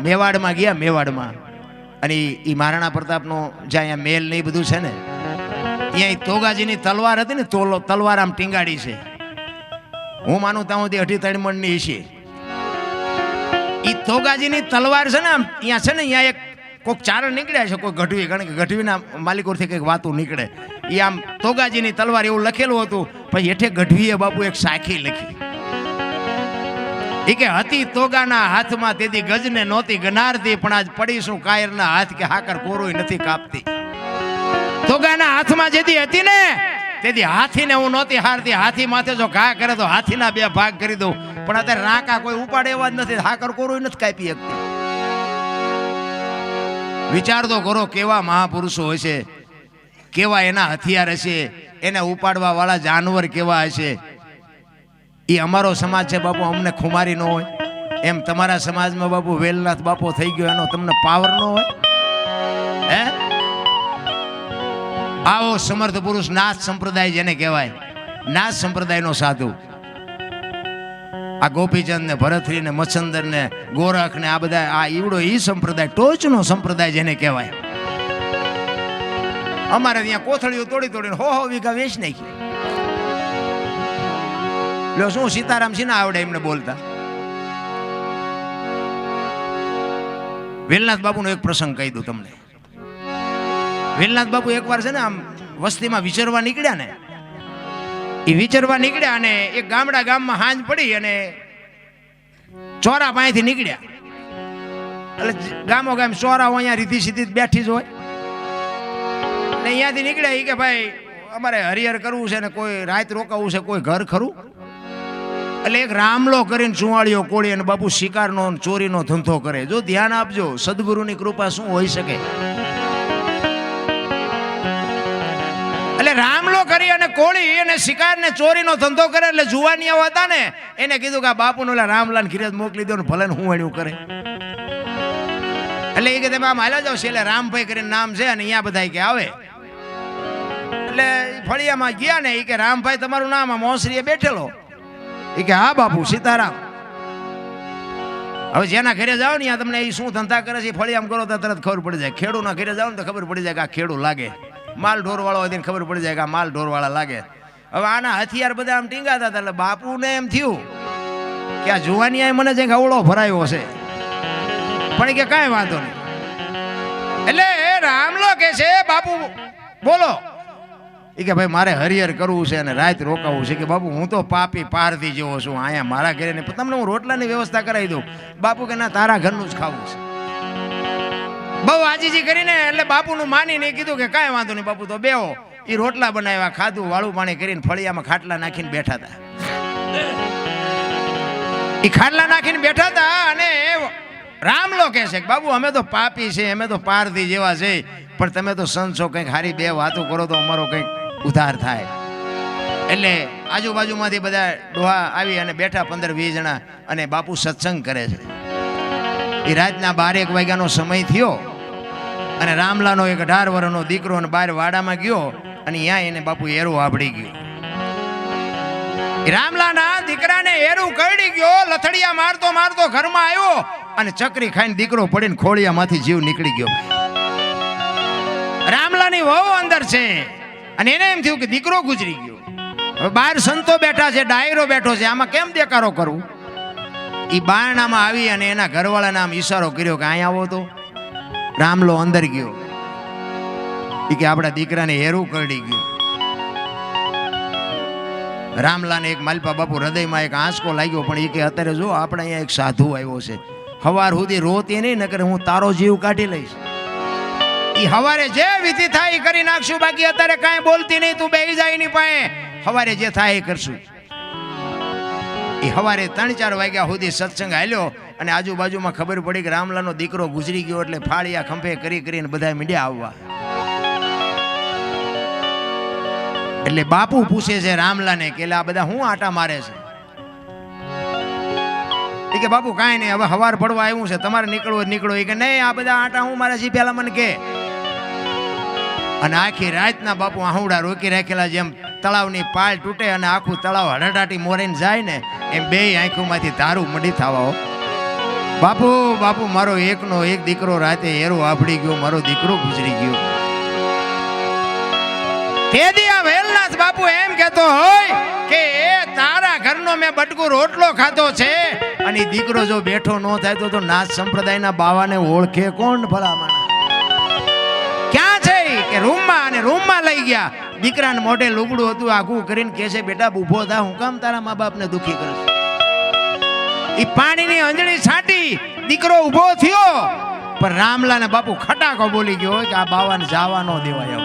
મેવાડમાં ગયા, મેવાડમાં. અને એ મહારાણા પ્રતાપનો જ્યાં અહીંયા મેલ ને એ બધું છે ને, અહીંયા તોગાજીની તલવાર હતી ને, તલવાર આમ ટીંગાડી છે. હું માનું ત્યાં સુધી 28 મણની છે. એ તોગાજીની તલવાર છે ને, આમ અહીંયા છે ને, અહીંયા એક કોઈક ચારણ નીકળ્યા છે, કોઈ ગઢવી, કારણ કે ગઢવીના માલિકોથી કંઈક વાતું નીકળે. એ આમ તોગાજીની તલવાર એવું લખેલું હતું, પછી હેઠે ગઢવીએ બાપુ એક સાખી લખી. એ કે હતી તોગાના હાથમાં તેથી ગજને નહોતી ગનારતી, પણ આજ પડીશું કાયરના હાથ કે હાકર કોરોય નથી કાપતી. તોગાના હાથમાં જેથી હતી ને તેથી હાથીને હું નહોતી હારતી. હાથી માથે જો ઘા કરે તો હાથીના 2 ભાગ કરી દઉં, પણ અત્યારે રાકા કોઈ ઉપાડે એવા જ નથી, હાકર કોરોય નથી કાપી શકતી. વિચાર તો કરો કેવા મહાપુરુષો હશે, કેવા એના હથિયાર હશે, એને ઉપાડવા વાળા જાનવર કેવા હશે. એ અમારો સમાજ છે બાપુ, અમને ખુમારી ન હોય એમ તમારા સમાજમાં બાપુ વેલનાથ બાપો થઈ ગયો, એનો તમને પાવર ન હોય? હે, આવો સમર્થ પુરુષ, નાથ સંપ્રદાય જેને કહેવાય, નાથ સંપ્રદાયનો સાધુ. આ ગોપીચંદ ને ભરતરી ને મચ્છંદર ને ગોરખ ને આ બધા, આ ઈવડો ઈ સંપ્રદાય, ટોચનો સંપ્રદાય જેને કહેવાય. અમારે ત્યાં કોથળીઓ તોડીને 100 વીઘા વેચ નાખી. લો શું સીતારામ સિંહ આવડે એમને બોલતા? વેલનાથ બાપુનો એક પ્રસંગ કહી દઉં તમને. વેલનાથ બાપુ એકવાર છે ને આમ વસ્તીમાં વિચરવા નીકળ્યા ને, એ વિચરવા નીકળ્યા અને એક ગામમાં હાંજ પડી અને ચોરા પાસેથી નીકળ્યા. એટલે ગામો ગામ ચોરાઓ અહીંયા રીધી સીધી બેઠી જ હોય ને. અહીંયાથી નીકળ્યા એ કે ભાઈ અમારે હરિહર કરવું છે ને કોઈ રાત રોકાવું છે, કોઈ ઘર ખરું? એટલે એક રામલો કરીને ચુવાળીઓ કોળી અને બાપુ શિકારનો ચોરીનો ધંધો કરે. જો ધ્યાન આપજો, સદગુરુની કૃપા શું હોઈ શકે. એટલે રામલો કરી અને કોળી અને શિકાર ને ચોરીનો ધંધો કરે. એટલે જુવાનિયા હતા ને એને કીધું કે આ બાપુને ઓલા રામલાલ ઘીરજ મોકલી દો ને ભલે હું એનું કરે. એટલે એ કે તમે આમ હાલ્યા જાવ છે. એટલે રામભાઈ કરીને નામ છે અને અહીંયા બધા કે આવે. એટલે ફળિયામાં ગયા ને એ કે રામભાઈ તમારું નામ? આ મોસરીએ બેઠેલો. એ કે હા બાપુ સીતારામ. હવે જેના ઘરે જાઓ ને તમને એ શું ધંધા કરે છે ફળી આમ કરો તો તરત ખબર પડી જાય. ખેડૂના ઘરે જાઓ ને તો ખબર પડી જાય કે આ ખેડૂ લાગે. માલ ઢોરવાળો હોય તેને ખબર પડી જાય કે આ માલ ઢોરવાળા લાગે. હવે આના હથિયાર બધા આમ ટીંગાતા હતા એટલે બાપુને એમ થયું કે આ જુવાની મને જે અવળો ભરાયો છે, પણ કે કાંઈ વાંધો નહીં. એટલે રામલો કે છે બાપુ બોલો. એ કે ભાઈ મારે હરિહર કરવું છે અને રાત રોકાવું છે. કે બાપુ હું તો પાપી પારધી જેવો છું, અહીંયા મારા ઘરે ને તમને હું રોટલાની વ્યવસ્થા કરાવી દઉં. બાપુ કે ના તારા ઘરનું જ ખાવું છે. બહુ આજીજી કરીને એટલે બાપુનું માનીને કીધું કે કાંઈ વાંધો નહીં બાપુ તો બેહો. એ રોટલા બનાવ્યા, ખાધું, વાળું પાણી કરીને ફળિયામાં ખાટલા નાખીને બેઠા હતા. એ ખાટલા નાખીને બેઠા હતા અને રામલો કહે છે કે બાબુ અમે તો પાપી છે, અમે તો પારધી જેવા છે, પણ તમે તો સંત છો, કંઈક હારી બે વાતો કરો તો અમારો કંઈક ઉદ્ધાર થાય. એટલે આજુબાજુમાંથી બધા ડોહા આવી અને બેઠા 15-20 જણા અને બાપુ સત્સંગ કરે છે. એ રાતના 12-1 વાગ્યાનો સમય થયો અને રામલાનો એક 18 વર્ષનો દીકરો અને બહાર વાડામાં ગયો અને ત્યાં એને બાપુ એરું આપડી ગયું. રામલાના દીકરાને એરું કરડી ગયો, લથડિયા મારતો મારતો ઘરમાં આવ્યો અને ચકરી ખાઈને દીકરો પડીને ખોળિયામાંથી જીવ નીકળી ગયો. રામલાની વહુ અંદર છે અને એને એમ થયું કે દીકરો ગુજરી ગયો. હવે બહાર સંતો બેઠા છે, ડાયરો બેઠો છે, આમાં કેમ દેકારો કરું? એ બારણામાં આવી અને એના ઘરવાળાને આમ ઈશારો કર્યો કે અહીંયા આવો. તો રામલો અંદર ગયો. એ કે આપણા દીકરાને હેરું કરડી ગયું. રામલાને એક માલપા બાપુ હૃદયમાં એક આંચકો લાગ્યો, પણ એ કે અત્યારે જો આપણે અહીંયા એક સાધુ આવ્યો છે, હવાર સુધી રોતી નહીં, નકર હું તારો જીવ કાઢી લઈશ. એ હવારે જે વિધિ થાય એ કરી નાખશું, બાકી અત્યારે કાંઈ બોલતી નહીં, તું બેહી જાય ની પાસે, હવારે જે થાય એ કરશું. એ હવારે 3-4 વાગ્યા સુધી સત્સંગ હાલ્યો અને આજુબાજુમાં ખબર પડી કે રામલાનો દીકરો ગુજરી ગયો. એટલે ફાળિયા ખંભે કરીને બધા મીડિયા આવવા. એટલે બાપુ પૂછે છે રામલાને કે આ બધા હું આટા મારે છે? એ કે બાપુ કાંઈ નહીં, હવે હવાર પડવા આવ્યું છે, તમારે નીકળવો નીકળો. એ કે નહીં, આ બધા આટા હું મારે છે પેલા મને કે. અને આખી રાતના બાપુ આહુડા રોકી રાખેલા, જેમ તળાવની પાળ તૂટે અને આખું તળાવ હડડાટી મોરીને જાય ને એમ બે આંખોમાંથી ધારું મડી થવા. બાપુ બાપુ મારો એકનો એક દીકરો રાતે એરો આપડી ગયો, મારો દીકરો ગુજરી ગયો. કેદિયા વેલનાથ બાપુ એમ કહેતો હોય કે તારા ઘરનો મેં બટકું રોટલો ખાતો છે અને દીકરો જો બેઠો ન થાય તો નાથ સંપ્રદાયના બાવાને ઓળખે કોણ ભલામણ? ક્યાં છે કે રૂમમાં? અને રૂમમાં લઈ ગયા. દીકરાને મોઢે લુગડું હતું, આખું કરીને કહે છે બેટા ઊભો થા, હું કામ તારા મા બાપને દુખી કરે છે? એ પાણીની અંજળી છાંટી દીકરો ઊભો થયો, પણ રામલાને બાપુ ખટાકો બોલી ગયો કે આ બાવાને જવા ન દેવાય.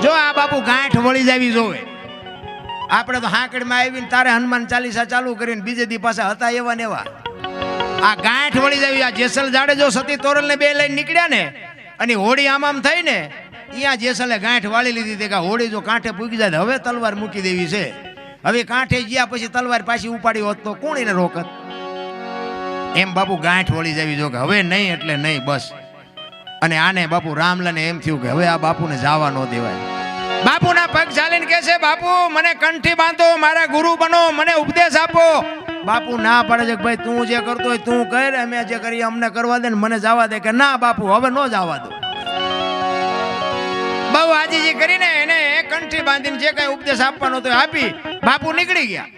જો આ બાપુ ગાંઠ વળી જાવી જોવે. આપણે તો હાંકડમાં આવીને તારે હનુમાન ચાલીસા ચાલુ કરીને બીજે દી પાછા હતા એવા ને એવા. આ ગાંઠ વળી જાવી. આ જેસલ જાડેજો સતી તોરલને 2 લઈને નીકળ્યા ને અને હોળી આમ થઈ ને, અહીંયા જેસલે ગાંઠ વાળી લીધી હતી કે હોળી જો કાંઠે પૂકી જાય હવે તલવાર મૂકી દેવી છે. હવે કાંઠે ગયા પછી તલવાર પાછી ઉપાડી હોત તો કોણ એને રોકત? એમ બાપુ ગાંઠ વળી જાવી જો કે હવે નહીં એટલે નહીં બસ. અને આને બાપુ રામલાને એમ થયું કે હવે આ બાપુને જવા ન દેવાય. બાપુના પગ ચાલીને કહે છે બાપુ મને કંઠી બાંધો, મારા ગુરુ બનો, મને ઉપદેશ આપો. બાપુ ના પાડે છે કે ભાઈ તું જે કરતો હોય તું કર, અમે જે કરીએ અમને કરવા દે ને મને જવા દે. કે ના બાપુ હવે ન જવા દો. બહુ આજીજી કરીને એને કંઠી બાંધીને જે કઈ ઉપદેશ આપવાનો હતો આપી બાપુ નીકળી ગયા.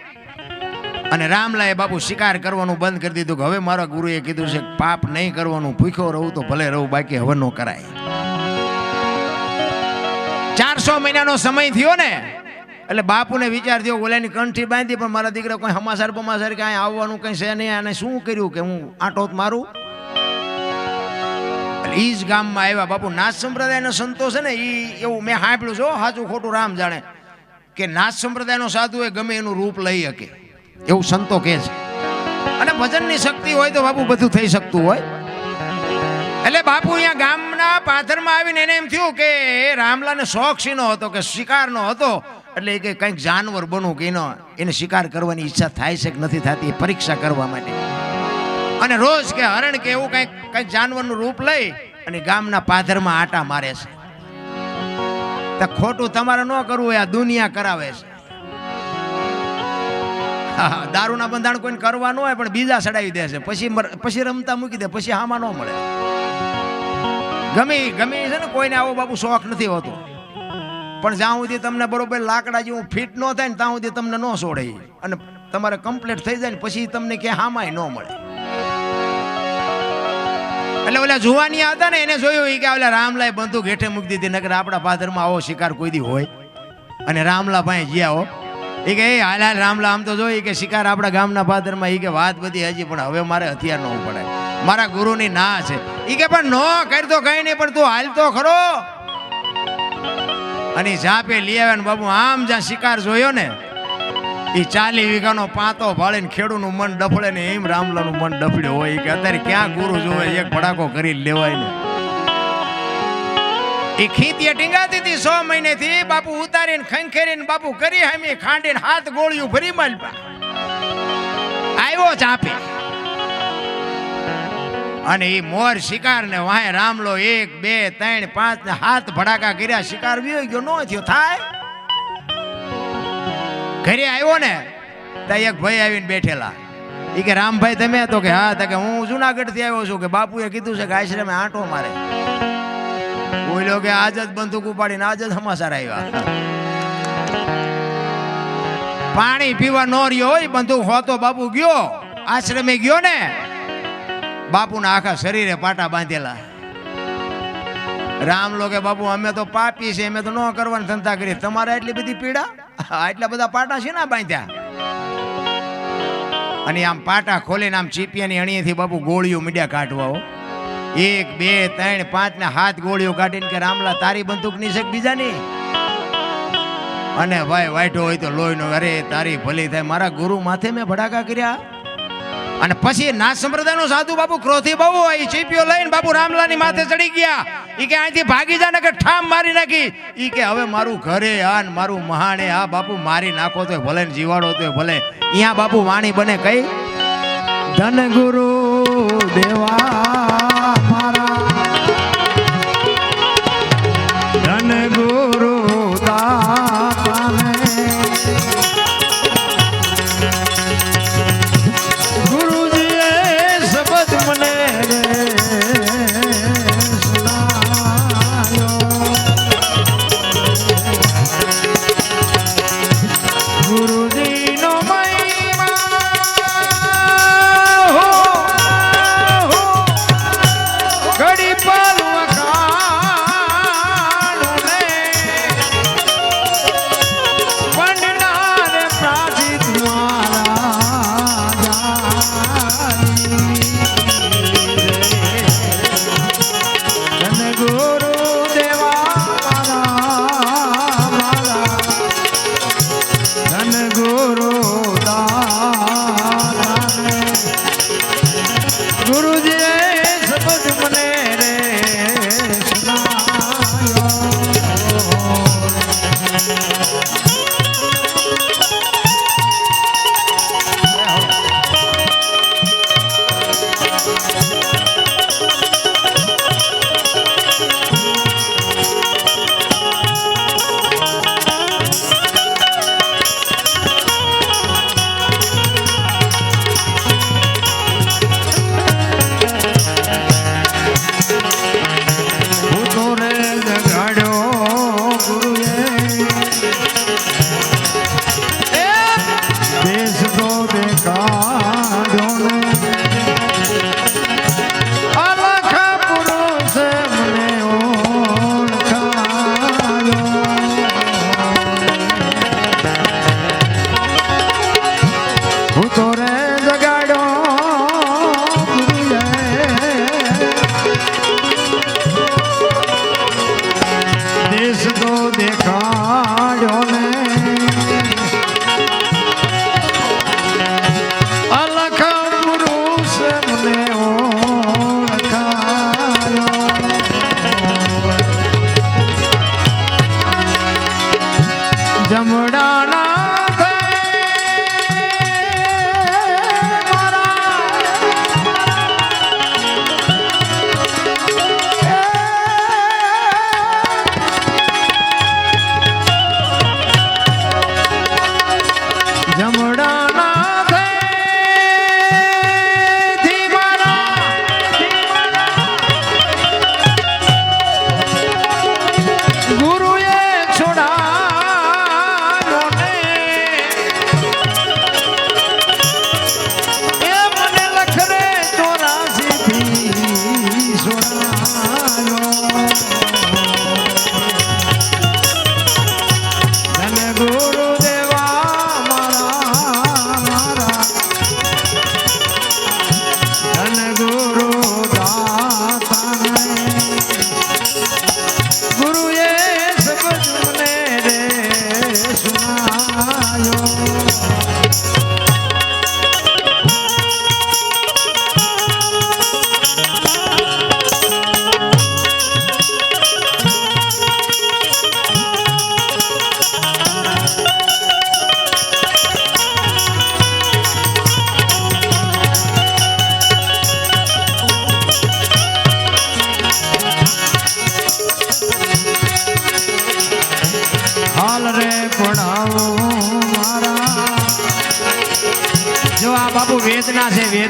અને રામલાએ બાપુ શિકાર કરવાનું બંધ કરી દીધું કે હવે મારા ગુરુએ કીધું છે પાપ નહીં કરવાનું, ભૂખ્યો રહું તો ભલે રહું, બાકી હવે ન કરાય. 400 મહિનાનો સમય થયો ને એટલે બાપુને વિચાર થયો ઓલાની કંઠી બાંધી, પણ મારા દીકરા કોઈ હમાસાર પમાસાર કાંઈ આવવાનું કંઈ છે નહીં, અને શું કર્યું કે હું આંટો મારું. ઈ જ ગામમાં આવ્યા બાપુ. નાથ સંપ્રદાયનો સંતો છે ને એ એવું મેં સાંભળ્યું છે, સાચું ખોટું રામ જાણે, કે નાથ સંપ્રદાયનો સાધુ એ ગમે એનું રૂપ લઈ શકે એવું સંતો કહે છે. અને ભજનની શક્તિ હોય તો બાપુ બધું થઈ શકતું હોય. એટલે બાપુ અહીંયા ગામના પાથરમાં આવીને એને એમ થયું કે રામલાને શોખ શીનો હતો કે શિકારનો હતો. એટલે કે કંઈક જાનવર બનવું કે એને શિકાર કરવાની ઈચ્છા થાય છે કે નથી થતી એ પરીક્ષા કરવા માટે. અને રોજ કે હરણ કે એવું કંઈક જાનવરનું રૂપ લઈ અને ગામના પાથરમાં આટા મારે છે. તો ખોટું તમારે ન કરવું હોય, આ દુનિયા કરાવે છે. દારૂના બંધાણ કોઈને કરવા ન હોય પણ બીજા ચડાવી દે છે, પછી રમતા મૂકી દે, પછી આમાં ન મળે. ગમે છે ને, કોઈને આવો બાપુ શોખ નથી હોતો, પણ જ્યાં સુધી તમને બરોબર લાકડા જેવું ફિટ ન થાય ને ત્યાં સુધી તમને ન છોડે, અને તમારે કમ્પ્લીટ થઈ જાય ને પછી તમને ક્યાંય હામાય ન મળે. એટલે ઓલા જુવાનિયા હતા ને એને જોયું કે ઓલા રામલાએ બંદૂક હેઠે મૂકી દીધી, નકર આપણા પાદરમાં આવો શિકાર કોઈ દી હોય. અને રામલા ભાઈ જ્યાં હો એ કે એ હાલ રામલા આમ તો જોઈ કે શિકાર આપણા ગામના પાદરમાં, એ કે વાત બધી હજી, પણ હવે મારે હથિયાર ન પડે, મારા ગુરુની ના છે. એ કે પણ નો કરી તો કઈ નહીં, પણ તું હાલ તો ખરો. અને ઝાપે લઈ આવ્યા ને બાબુ, આમ જ્યાં શિકાર જોયો ને એ 40 વીઘાનો પાતો ભાળીને ખેડૂનું મન ડફળે ને એમ રામલાનું મન ડફડ્યું હોય કે અત્યારે ક્યાં ગુરુ જોવે, એક ભડાકો કરી લેવાય ને. એ ખીતીએ ટીંગાતી હતી 100 મહિનેથી, બાપુ ઉતારીને ખંખેરીને બાપુ કરી હમી ખાંડીને 7 ગોળીઓ ભરી માલપા આવ્યો ચાપે. અને એ મોર શિકાર ને વાહે રામલો 1 2 3 5 ને 7 ભડાકા કર્યા, શિકાર વિયો ગયો, નો થયો થાય. ઘરે આવ્યો ને ત્યાં એક ભાઈ આવીને બેઠેલા, એ કે રામભાઈ તમે? તો કે હા. તો કે હું જુનાગઢ થી આવ્યો છું, કે બાપુએ કીધું છે કે આશ્રમે આંટો મારે. બોલ્યો કે આજ જ બંદૂક ઉપાડીને આજ જ સમાચાર આવ્યા. પાણી પીવા નો રહ્યો હોય, બંદૂક હોતો બાપુ ગયો આશ્રમે ગયો ને, બાપુના આખા શરીરે પાટા બાંધેલા. રામલો કે બાપુ અમે તો પાપી છે, અમે તો ન કરવાની ધંધા કરી, તમારે એટલી બધી પીડા, આટલા બધા પાટા છે ને બાંધ્યા. અને આમ પાટા ખોલીને આમ ચીપિયાની અણીએથી બાપુ ગોળીઓ મીડિયા કાઢવા. 1 2 3 5 ને 7 ગોળીઓ કાઢીને કે રામલા તારી બંદૂક ની છે બીજાની? અને ભાઈ વાઈટો હોય તો લોહીનો, અરે તારી ભલી થાય, મારા ગુરુ માથે મેં ભડાકા કર્યા. અને પછી ના સંપ્રદાયનો સાધુ બાપુ ક્રોધી બહુ હોય, ચીપીઓ લઈને બાપુ રામલાની માથે ચડી ગયા. ઈ કે અહીંથી ભાગી જા ને કે ઠામ મારી નાખી. ઈ કે હવે મારું ઘરે આ ને મારું મહાણે આ બાપુ મારી નાખો તો ભલે ને જીવાડો તો ભલે. અહીંયા બાપુ વાણી બને કઈ ધન ગુરુ દેવા મારા, ધન ગુરુ દાને, ગુરુજીએ શબ્દ મને સુનાયો, ગુરુજીનો મહિમા હો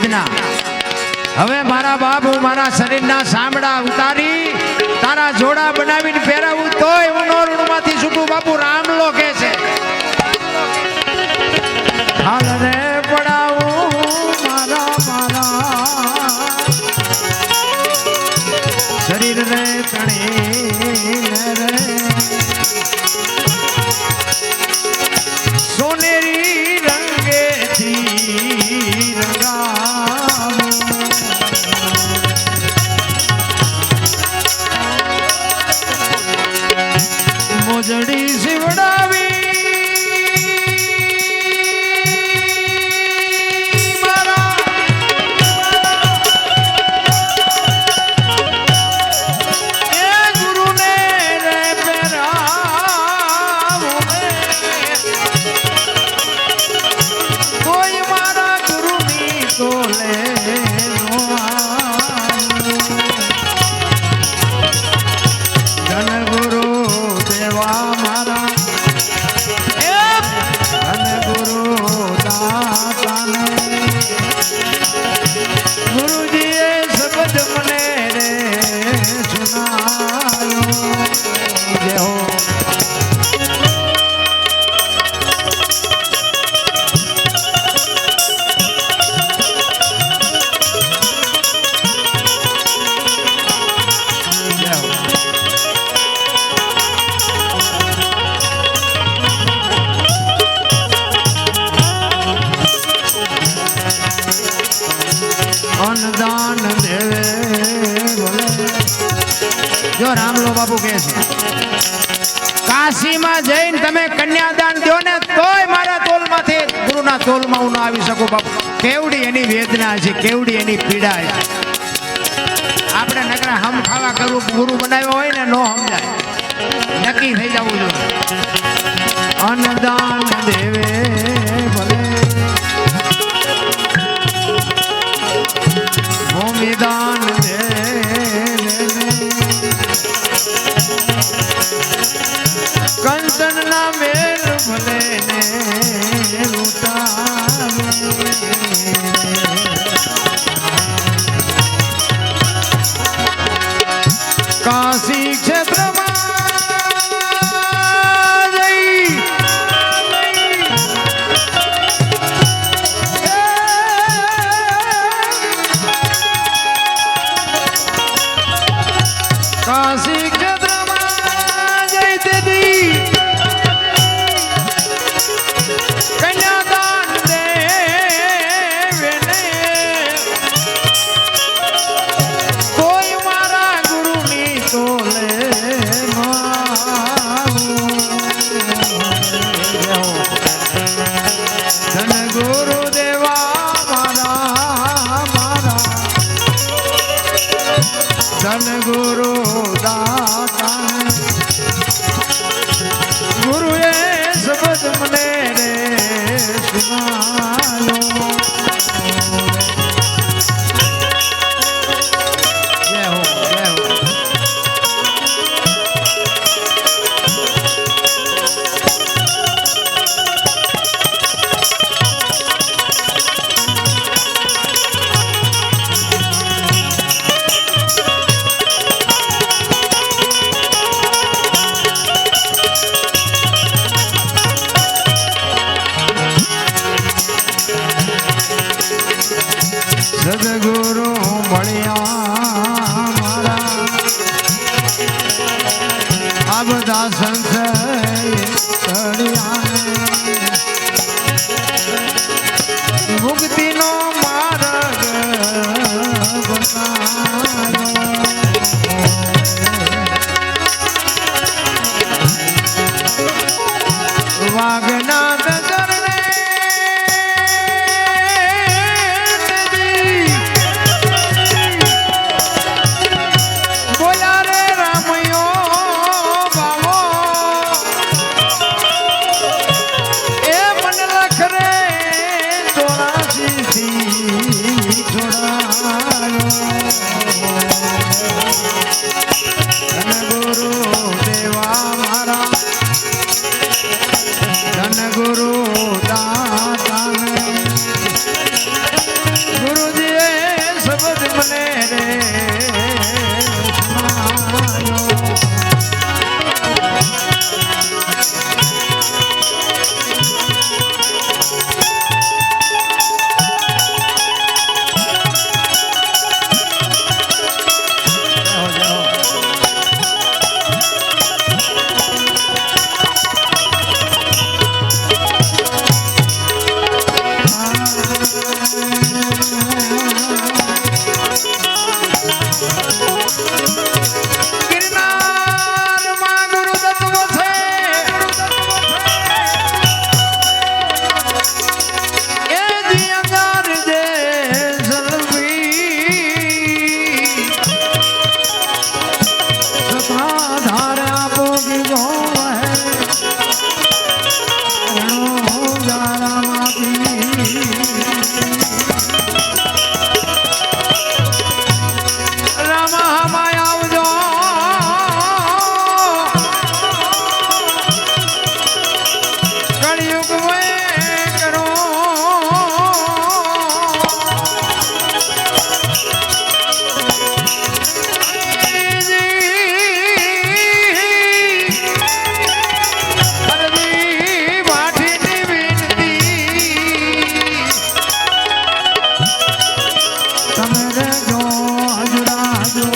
વેદના. હવે મારા બાપ હું મારા શરીરના સાંભળા ઉતારી તારા જોડા બનાવીને પહેરાવું તોય હું નો ઋણમાંથી છૂટું. બાપુ રામલો કે છે હાલ રે પડાવું મારા શરીર રે તણી રે સોનેરી રંગેથી રંગાવું. મોજડી શિવડાવી અન્નદાન દેવે જો રામલો બાપુ કહે છે કાશીમાં જઈને તમે કન્યાદાન દો ને તોય મારા તોલમાંથી ગુરુના તોલમાં હું ન આવી શકું. બાપુ કેવડી એની વેદના છે, કેવડી એની પીડા છે. આપણે નકરા હમ ખાવા કરવું ગુરુ બનાવ્યો હોય ને નો સમજાય, નક્કી થઈ જવું જોઈએ. અન્નદાન દેવે ભલે ભૂમિદાન કંચન ના મેલ ભલે ને કાશી ક્ષેત્રમાં કાશી ક્ષેત્રમાં જઈ તેથી કન્યાદાન દેવેને કોઈ મારા ગુરુની તોલે ધન ગુરુ દેવા મારા ધન ગુરુ ગુરુએ શબ્દ મને રે સુનાયો. જય હો જય હો. સદગુરુ મળ્યા મારા આ બધા સંશય મુક્તિનો માર્ગ વાગનાથ ગુરુ દાતા ગુરુજી તમે રેજો હજરાજો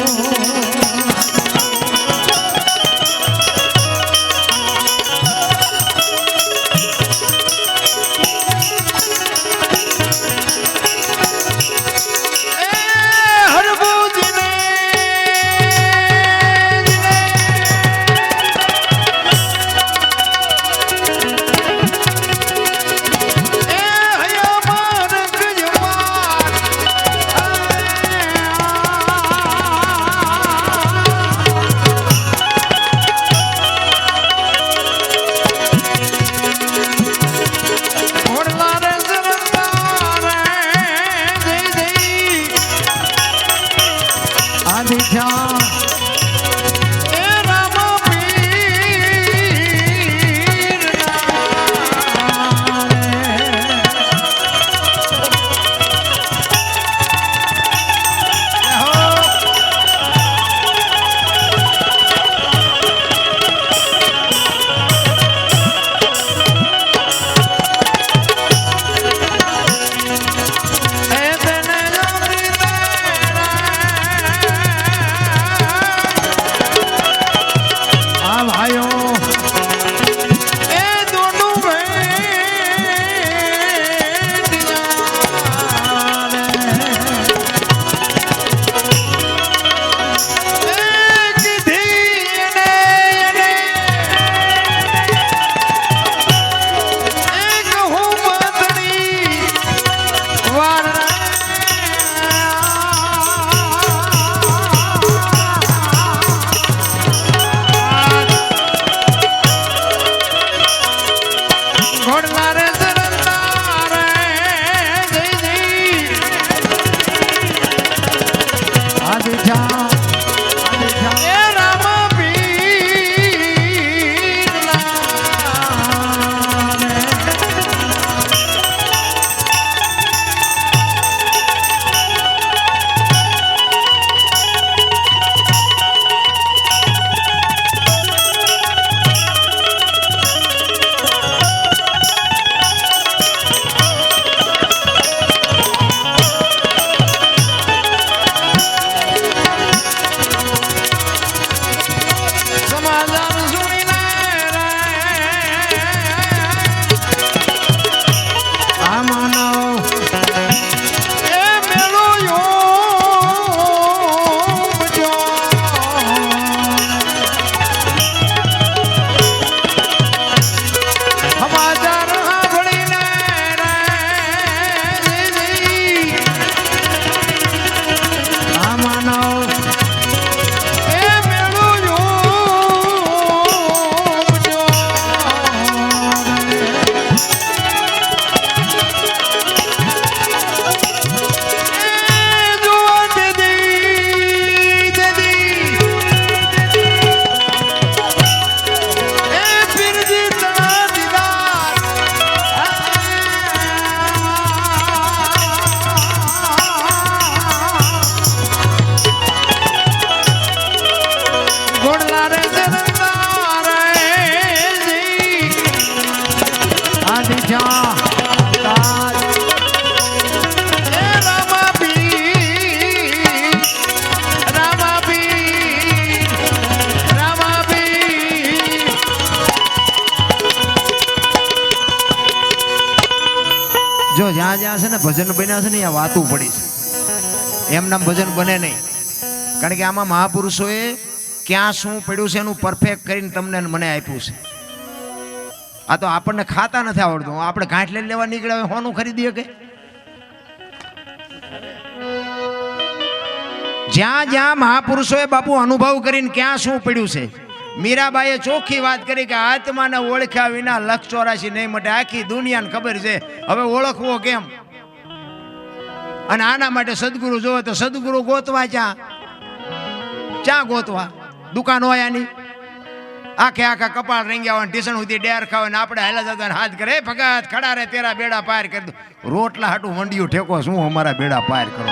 જો જ્યાં જ્યાં છે ને ભજન બન્યા છે ને ત્યાં વાતું પડી છે. એમ નામ ભજન બને નહીં, કારણ કે આમાં મહાપુરુષોએ ક્યાં શું પડ્યું છે એનું પરફેક્ટ કરીને તમને મને આપ્યું છે. આ તો આપણને ખાતા નથી આવડતું, આપણે ગાંઠ લઈ લેવા નીકળ્યા હોય હોનું ખરીદીએ કે જ્યાં જ્યાં મહાપુરુષોએ બાપુ અનુભવ કરીને ક્યાં શું પડ્યું છે. મીરાબાઈએ ચોખ્ખી વાત કરી કે આત્માને ઓળખ્યા વિના 184 નહીં મટે. આખી દુનિયાને ખબર છે, હવે ઓળખવો કેમ? અને આના માટે સદગુરુ જોવે તો સદગુરુ ગોતવા ચા ગોતવા? દુકાન હોય આની આખે આખા કપાળ રેંગ્યા હોય, ટીસણ સુધી ડેર ખાવે ને આપણે હાલા જતા હાથ કરે ભગત ખડા રે તેરા બેડા પાર કરી દો. રોટલા હાટું મંડિયું ઠેકો શું અમારા બેડા પાર કરો?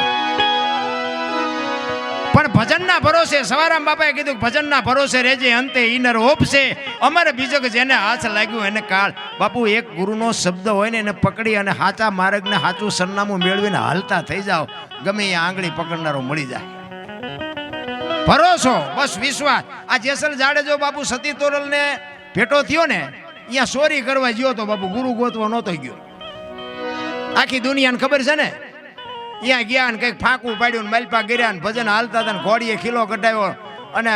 પણ ભજનના ભરોસે સવારામ બાપાએ કીધું ભજનના ભરોસે રેજે અંતે ઈનર ઓપશે. અમારે બીજો કે જેને હાથ લાગ્યું એને કાળ. બાપુ એક ગુરુનો શબ્દ હોય ને એને પકડી અને સાચા માર્ગને સાચું સરનામું મેળવીને હાલતા થઈ જાઓ ગમે એ આંગળી પકડનારો મળી જાય. ભરોસો, બસ વિશ્વાસ. આ જેસલ જાડેજો બાપુ સતી તોરલ ને ભેટો થયો ને, અહીંયા ચોરી કરવા ગયો તો બાપુ, ગુરુ ગોતવા નહોતો ગયો. આખી દુનિયાને ખબર છે ને, અહીંયા ગયા ને કંઈક ફાંકું પાડ્યું ને માલપા ગર્યા ને ભજન હાલતા હતા ને ઘોડીએ ખીલો કઢાવ્યો અને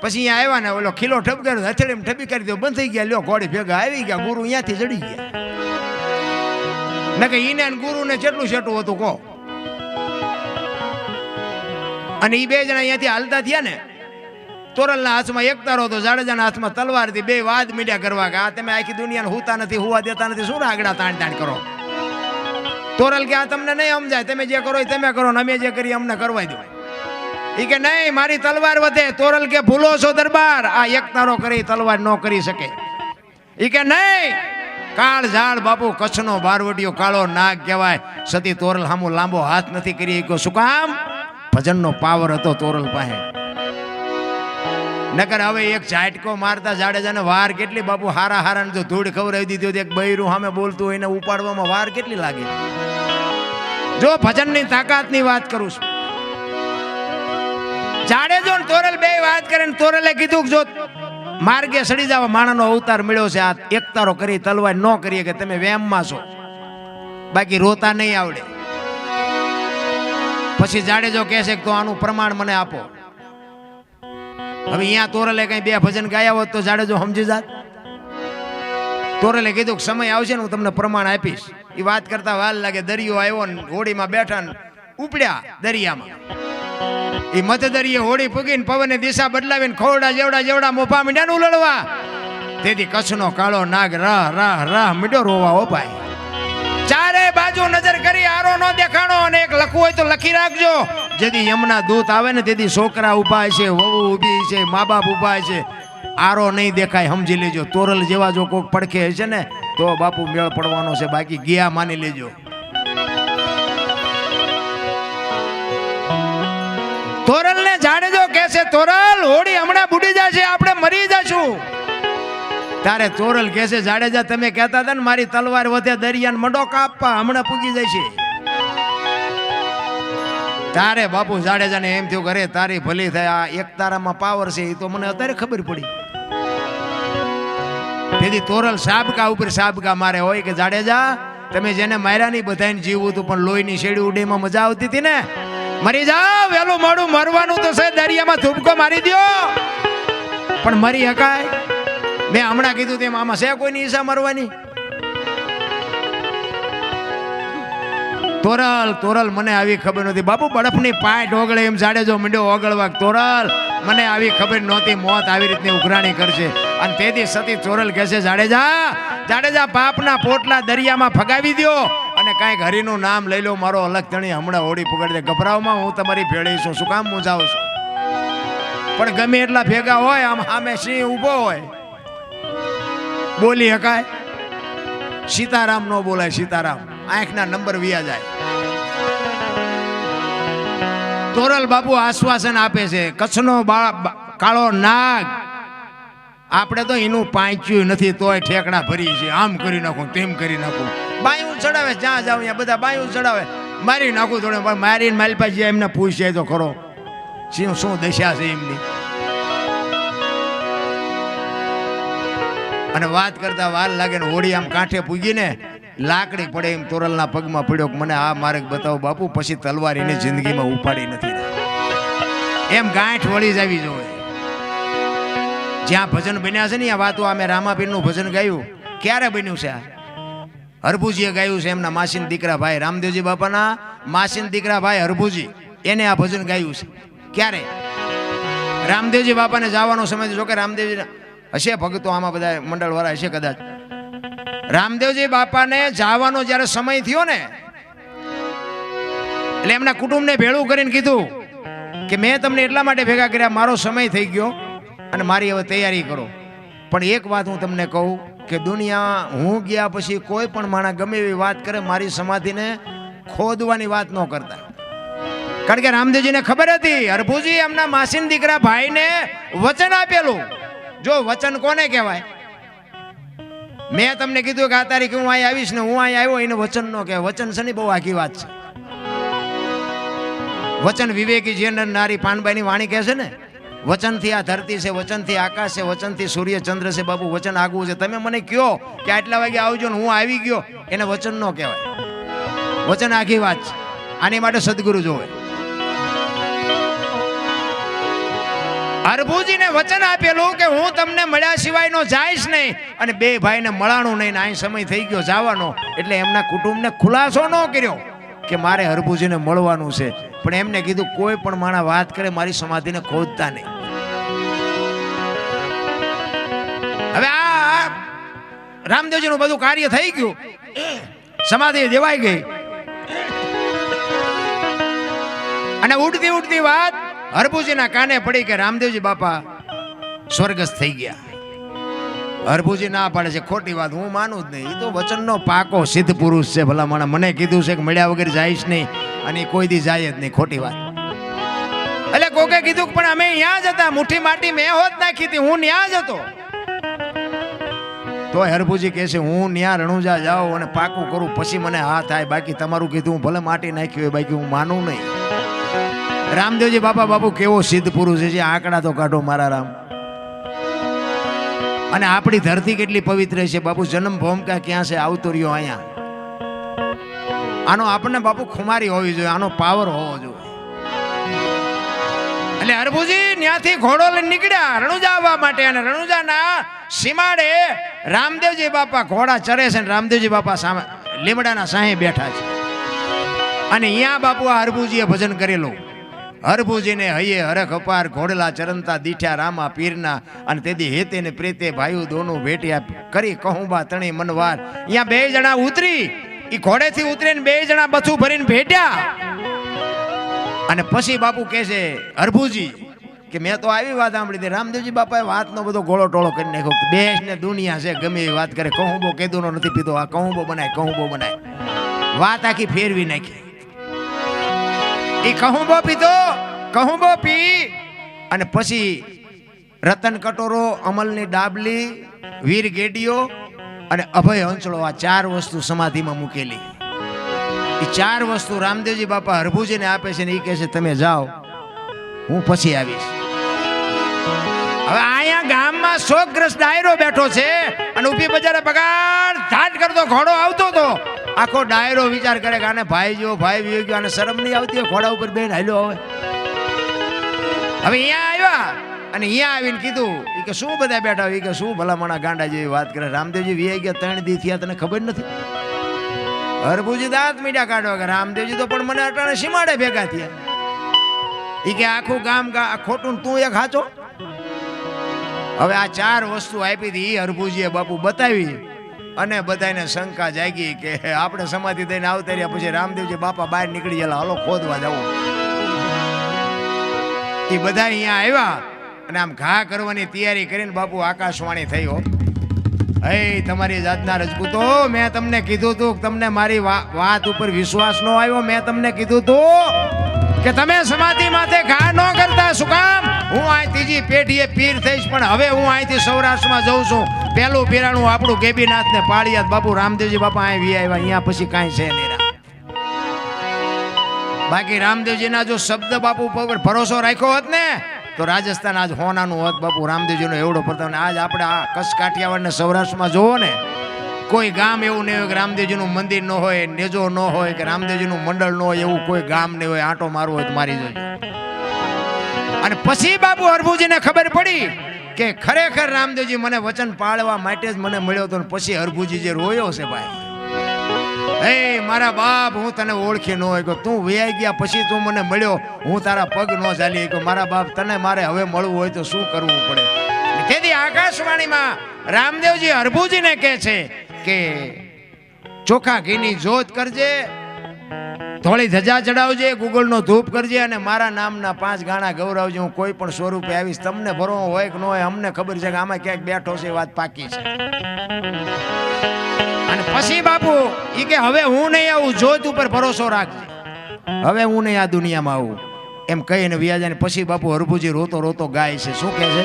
પછી અહીંયા આવ્યા ને ઓલો ખીલો ઠપકાર્યો, હથેળીમાં ઠપી કરી દો, બંધ થઈ ગયા. લ્યો ઘોડી ભેગા આવી ગયા, ગુરુ અહીંયાથી ચડી ગયા. ને કે ઈને ગુરુ ને કેટલું સેટું હતું કહો. અને એ બે જણા અહીંયાથી હાલતા થયા ને, તોરલના હાથમાં એક તારો હતો, જાડેજાના હાથમાં તલવાર હતી. બે વાદ મીડિયા કરવા કે આ તમે આખી દુનિયાને હુતા નથી, હુવા દેતા નથી, શું આગળ તાણ તાણ કરો. તોરલ કે આ તમને નહીં સમજાય, તમે જે કરો એ તમે કરો ને અમે જે કરીએ અમને કરવા દો. એ કે નહીં, મારી તલવાર વધે. તોરલ કે ભૂલો છો દરબાર, આ એક તારો કરી તલવાર ન કરી શકે. એ કે નહીં, કાળ ઝાડ બાપુ, કચ્છનો બારવટીયો કાળો નાગ કહેવાય. સતી તોરલ સામું લાંબો હાથ નથી કરી શક્યો. શું કામ? ભજનનો પાવર હતો તોરલ પાસે. નકર હવે એક ઝાટકો મારતા જાડેજાને વાર કેટલી બાપુ, હારા હારા જો ધૂળ ખવડાવી દીધી હોત, એક બૈરું સામે બોલતું હોય એને ઉપાડવામાં વાર કેટલી લાગે. જો ભજનની તાકાતની વાત કરું છું. જાડેજો ને તોરલ બે વાત કરે ને તોરલે કીધું કે જો માર્ગે સડી જવા માણાનો અવતાર મળ્યો છે, આ એક તારો કરી તલવાર ન કરીએ કે તમે વેમમાં છો, બાકી રોતા નહીં આવડે. પછી જાડેજો કહે છે કે તો આનું પ્રમાણ મને આપો. હવે અહીંયા તોરલે કઈ બે ભજન ગાયા હોત તો જાડેજો સમજી જાત. તોરલે કીધું કે સમય આવશે ને હું તમને પ્રમાણ આપીશ. એ વાત કરતા વાર લાગે. દરિયો આવ્યો ને હોડીમાં બેઠા ને ઉપડ્યા દરિયામાં. એ મત દરિયે હોડી પૂગીને પવને દિશા બદલાવીને ખોરડા જેવડા મોફા મીંડ્યા ઉલળવા. તેથી કચ્છનો કાળો નાગ રાહ રાહ રાહ મીંડો રોવા. ઓ ભાઈ, ચારે બાજુ નજર કરી, આરો નો દેખાણો. અને એક લખવું હોય તો લખી રાખજો, જેથી યમના દૂત આવે ને તેથી છોકરા ઉભા છે, વહુ ઊભી છે, મા બાપ ઉભા છે, આરો નહીં દેખાય, સમજી લેજો. તોરલ જેવા જો કોઈક પડખે હશે ને તો બાપુ મેળ પડવાનો છે, બાકી ગયા માની લેજો. તોરલ ને જાડેજો કહે છે, તોરલ હોડી હમણાં બુડી જશે, આપણે મરી જશું. તારે તોરલ કહે છે, જાડેજા તમે કહેતા હતા ને મારી તલવાર વધે, દરિયાને મંડો કાપવા, હમણાં પૂગી જશે. તારે બાપુ જાડેજાને એમ થયું, ઘરે તારી ભલી થાય, આ એક તારામાં પાવર છે, એ તો મને અત્યારે ખબર પડી. તેથી તોરલ સાબકા ઉપર સાબકા મારે. હોય કે જાડેજા તમે જેને માર્યા નહીં બધાને જીવવું હતું, પણ લોહીની શેડી ઉડેમાં મજા આવતી હતી ને, મરી જાવ, વેલું મોડું મરવાનું તો છે, દરિયામાં થૂબકો મારી દો પણ મરી હકાય. મેં હમણાં કીધું તેમ આમાં છે કોઈની ઈચ્છા મરવાની. તોરલ મને આવી ખબર નહોતી બાપુ, બરફની પાય ઓગળે એમ જાડેજો મીંડો ઓગળવા. તોરલ મને આવી ખબર નહોતી મોત આવી રીતની ઉઘરાણી કરશે. અને તેથી સતી તોરલ કહે છે, જાડેજા પાપના પોટલા દરિયામાં ફગાવી દો અને કાંઈક હરિનું નામ લઈ લો. મારો અલગ તણી હમણાં હોડી પકડી દે. ગભરાવમાં હું તમારી ભેળી છું, શું કામ મૂંઝાવ છું? પણ ગમે એટલા ભેગા હોય, આમ સામે સિંહ ઊભો હોય, બોલી હકાય? સીતારામ નો બોલાય. સીતારામ આંખના નંબર વિયા જાય. તોરલ બાપુ આશ્વાસન આપે છે, કચ્છનો કાળો નાગ, આપણે તો એનું પાંચ્યું નથી તોય ઠેકડા ભરી છે, આમ કરી નાખું તેમ કરી નાખું. બાયું ચડાવે, જ્યાં જાવ ત્યાં બધા બાયું ચડાવે, મારી નાખું થોડે. મારીને માલપાજી એમને પૂછે તો ખરો શું દશા છે એમની. અને વાત કરતા વાર લાગે ને હોડી આમ કાંઠે પૂગીને લાકડી પડે એમ તોરલના પગમાં પડ્યો કે મને આ માર્ગ બતાવો બાપુ, પછી તલવાર એને જિંદગીમાં ઉપાડી નથી. એમ ગાંઠ વળી જ આવી જોઈએ. જ્યાં ભજન બન્યા છે ને આ વાતો, અમે રામાપીરનું ભજન ગાયું. ક્યારે બન્યું છે? હરભુજીએ ગાયું છે. એમના માસીન દીકરા ભાઈ રામદેવજી બાપાના માસીન દીકરા ભાઈ હરભુજી, એને આ ભજન ગાયું છે. ક્યારે? રામદેવજી બાપાને જવાનો સમય. જો કે રામદેવજી હશે ભક્તો, આમાં બધા મંડળ વાળા હશે કદાચ. રામદેવજી બાપાને જવાનો જ્યારે સમય થયો ને, એટલે એમના કુટુંબને ભેળું કરીને કીધું કે મેં તમને એટલા માટે ભેગા કર્યા, મારો સમય થઈ ગયો અને મારી હવે તૈયારી કરો. પણ એક વાત હું તમને કહું કે દુનિયા હું ગયા પછી કોઈ પણ માણસ ગમે એવી વાત કરે, મારી સમાધિને ખોદવાની વાત ન કરતા. કારણ કે રામદેવજીને ખબર હતી હરભુજી એમના માસીન દીકરા ભાઈને વચન આપેલું. જો વચન કોને કહેવાય? મેં તમને કીધું કે આ તારીખે હું અહીં આવીશ ને હું અહીં આવ્યો, એને વચન ન કહેવાય. વચન છે ને બહુ આખી વાત છે. વચન વિવેકી જે નર નારી પાનબાઈની વાણી કહે છે ને, વચનથી આ ધરતી છે, વચનથી આકાશ છે, વચનથી સૂર્ય ચંદ્ર છે. બાપુ વચન આગવું છે. તમે મને કયો કે આટલા વાગે આવજો ને હું આવી ગયો, એને વચન ન કહેવાય. વચન આખી વાત છે. આની માટે સદગુરુ જોવે. હરભુજીને વચન આપેલું કે હું તમને મળ્યા સિવાય નો જઈશ નહીં, અને બે ભાઈને મળાણું નહીં. અહીં સમય થઈ ગયો જવાનો, એટલે એમના કુટુંબને ખુલાસો ન કર્યો કે મારે હરભુજીને મળવાનું છે. પણ એમને કીધું કોઈ પણ માણસ વાત કરે મારી સમાધિને ખોદતા નહીં. હવે આ રામદેવજીનું બધું કાર્ય થઈ ગયું, સમાધિ દેવાઈ ગઈ, અને ઉડતી ઉડતી વાત હરભુજીના કાને પડી કે રામદેવજી બાપા સ્વર્ગસ્થ થઈ ગયા. હરભુજી ના પાડે છે, ખોટી વાત, હું માનું જ નહીં. એ તો વચનનો પાકો સિદ્ધ પુરુષ છે. ભલા માણસ મને કીધું છે કે મળ્યા વગર જઈશ નહીં, અને કોઈ દી જાય જ નહીં. ખોટી વાત. એટલે કોકે કીધું પણ અમે ત્યાં જ હતા, મુઠ્ઠી માટી મેં હોત નાખી હતી, હું ત્યાં જ હતો. તો હરભુજી કહે છે હું ત્યાં રણુજા જાઉં અને પાકું કરું પછી મને હા થાય, બાકી તમારું કીધું હું ભલે માટી નાખ્યું હોય, બાકી હું માનું નહીં. રામદેવજી બાપા બાપુ કેવો સિદ્ધ પુરુષ છે. આંકડા તો કાઢો મારા રામ. અને આપણી ધરતી કેટલી પવિત્ર છે બાપુ. જન્મ ભૂમિકા ક્યાં છે, આવતો રહ્યો અહીંયા. આનો આપણને બાપુ ખુમારી હોવી જોઈએ, આનો પાવર હોવો જોઈએ. એટલે હરભુજી ત્યાંથી ઘોડો લઈને નીકળ્યા રણુજા આવવા માટે, અને રણુજાના સીમાડે રામદેવજી બાપા ઘોડા ચરે છે, અને રામદેવજી બાપા સામે લીમડાના સાહે બેઠા છે. અને અહીંયા બાપુ આ હરભુજીએ ભજન કરેલું. હરભુજીને હૈયે હરખ અપાર ઘોડલા ચરંતા દીઠ્યા રામા પીરના, અને તેથી હેતે ને પ્રેતે ભાઈઓ દોનું ભેટ્યા કરી કહુંબા તણી મનવાર. અહીંયા બે જણા ઉતરી, એ ઘોડેથી ઉતરીને બે જણા બથું ભરીને ભેટ્યા. અને પછી બાપુ કહે છે હરભુજી કે મેં તો આવી વાત સાંભળી હતી. રામદેવજી બાપાએ વાતનો બધો ગોળો ટોળો કરી નાખ્યો. દેશ ને દુનિયા છે ગમે એવી વાત કરે, કહુંબો કેદુનો નથી પીધો, આ કહુંબો બનાય, કહુંબો બનાય. વાત આખી ફેરવી નાખી. એ કહુંબો પીધો, કહુંબો પી અને પછી રતન કટોરો, અમલની ડાબલી, વીર ગેડીઓ અને અભય હંસળો, આ ચાર વસ્તુ સમાધિમાં મૂકેલી. એ ચાર વસ્તુ રામદેવજી બાપા હરભુજીને આપે છે, ને એ કહે છે તમે જાઓ, હું પછી આવીશ. હવે અહીંયા ગામમાં શોકગ્રસ્ત ડાયરો બેઠો છે, અને ઊભી બજારે બગાડ ધાટ કરતો ઘોડો આવતો હતો. આખો ડાયરો વિચાર કરે કે આને ભાઈ જો ભાઈ વી ગયો, આને શરમ નહીં આવતી હોય ઘોડા ઉપર બેન હાલ્યો. હવે અહીંયા આવ્યા, અને અહીંયા આવીને કીધું કે શું બધા બેઠા હોય, કે શું ભલામણા ગાંડા જેવી વાત કરે. રામદેવજી વી ગયા 3 દી થયા, તને ખબર નથી? હરભુજી દાંત મીઠા કાઢવા કે રામદેવજી તો પણ મને અટાણે સીમાડે ભેગા થયા. એ કે આખું ગામ ખોટું, તું એક હાચો. હવે આ ચાર વસ્તુ આપી હતી હરભુજીએ બાપુ બતાવી, અને બધાને શંકા જાગી કે આપણે સમાધિ દઈને આવતા રહ્યા. પછી રામદેવજી બાપા બહાર નીકળી ગયેલા, હાલો ખોદવા જવું. એ બધા અહીંયા આવ્યા અને આમ ઘા કરવાની તૈયારી કરીને બાપુ આકાશવાણી થઈ. હો હે તમારી જાતના રજપૂતો, મેં તમને કીધું તું, તમને મારી વાત ઉપર વિશ્વાસ ન આવ્યો. મેં તમને કીધું તું કે તમે સમાધિ માથે ઘા ન કરતા. શું કામ? હું આ ત્રીજી પેઢીએ પીર થઈશ, પણ હવે હું અહીંથી સૌરાષ્ટ્રમાં જઉં છું. પેલું પીરાણું આપણું ગેબીનાથ ને પાળિયાદ. બાપુ રામદેવજી બાપા અહીં વી આવ્યા, અહીંયા પછી કાંઈ છે નહીં. બાકી રામદેવજીના જો શબ્દ બાપુ પર ભરોસો રાખ્યો હોત ને તો રાજસ્થાન આજ હોનાનું હોત બાપુ. રામદેવજીનો એવડો પ્રતાપ. આજ આપણે આ કચ્છ કાઠિયાવાડ ને સૌરાષ્ટ્રમાં જોવો ને, કોઈ ગામ એવું નહીં હોય કે રામદેવજીનું મંદિર ન હોય, નેજો ન હોય, કે રામદેવજીનું મંડળ ન હોય, એવું કોઈ ગામ નહીં હોય. આંટો મારવો હોય તો મારી જોજો. અને પછી બાપુ હરભુજીને ખબર પડી કે ખરેખર રામદેવજી મને વચન પાળવા માટે જ મને મળ્યો હતો. પછી હરભુજી જે રોયો છે ભાઈ, હે મારા બાપ, હું તને ઓળખી ન હોય, તું વ્યાઈ ગયા પછી તું મને મળ્યો, હું તારા પગ ન ચાલી ગયો. મારા બાપ, તને મારે હવે મળવું હોય તો શું કરવું પડે? તેથી આકાશવાણીમાં રામદેવજી હરભુજીને કહે છે કે ચોખા ઘીની જોત કરજે, ધોળી ધજા ચડાવજે, ગુગળનો ધૂપ કરજે, અને મારા નામના 5 ગાણા ગૌરવજે. હું કોઈ પણ સ્વરૂપે આવીશ. તમને ભરવો હોય કે ન હોય, અમને ખબર છે કે આમાં ક્યાંક બેઠો છે, વાત પાકી છે. અને પછી બાપુ ઈ કે હવે હું નહીં આવું, જોત ઉપર ભરોસો રાખજે, હવે હું નહીં આ દુનિયામાં આવું, એમ કહીને વ્યાજાને પછી બાપુ હરભુજી રોતો રોતો ગાય છે. શું કહે છે?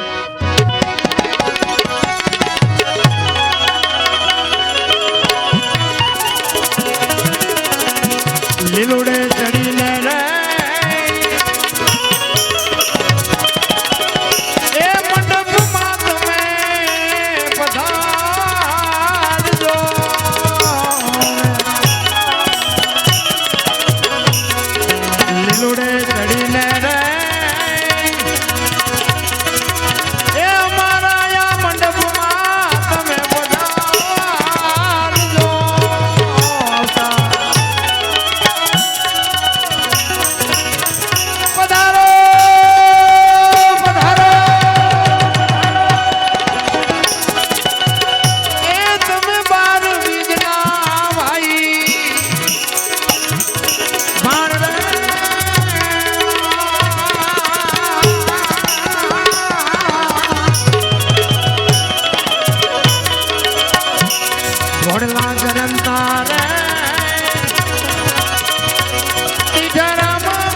લીલુડે ચડીને રે ગલુડે ચડીને રે એ અમારા આ મંડપમાં તમે પધારજો. પધારો પધારો એ તમે બાર બીજના ભાઈ ભાણ રે ઘોડલા જનતા રે ધરમ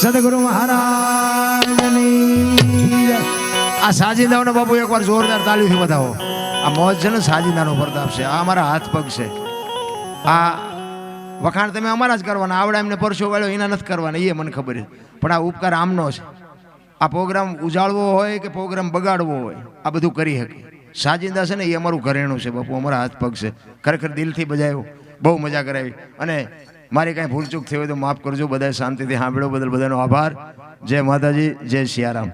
સદગુરુ મહારાજની આ સાજીદાનો બાપુ એકવાર જોરદાર તાલીથી બતાવો. આ મોજ છે ને સાજીદાનો પ્રતાપ છે. આ અમારા હાથ પગ છે. આ વખાણ તમે અમારા જ કરવાના. આવડા એમને પરસો વાળ્યો એના નથી કરવાના, એ મને ખબર છે. પણ આ ઉપકાર આમનો છે. આ પ્રોગ્રામ ઉજાળવો હોય કે પ્રોગ્રામ બગાડવો હોય આ બધું કરી શકે. સાજીદા છે ને એ અમારું ઘરેણું છે બાપુ, અમારા હાથ પગ છે. ખરેખર દિલથી બજાવ્યો, બહુ મજા કરાવી. અને મારી કાંઈ ભૂલચૂક થઈ હોય તો માફ કરજો. બધા શાંતિથી સાંભળ્યો બદલ બધાનો આભાર. જય માતાજી, જય સિયારામ.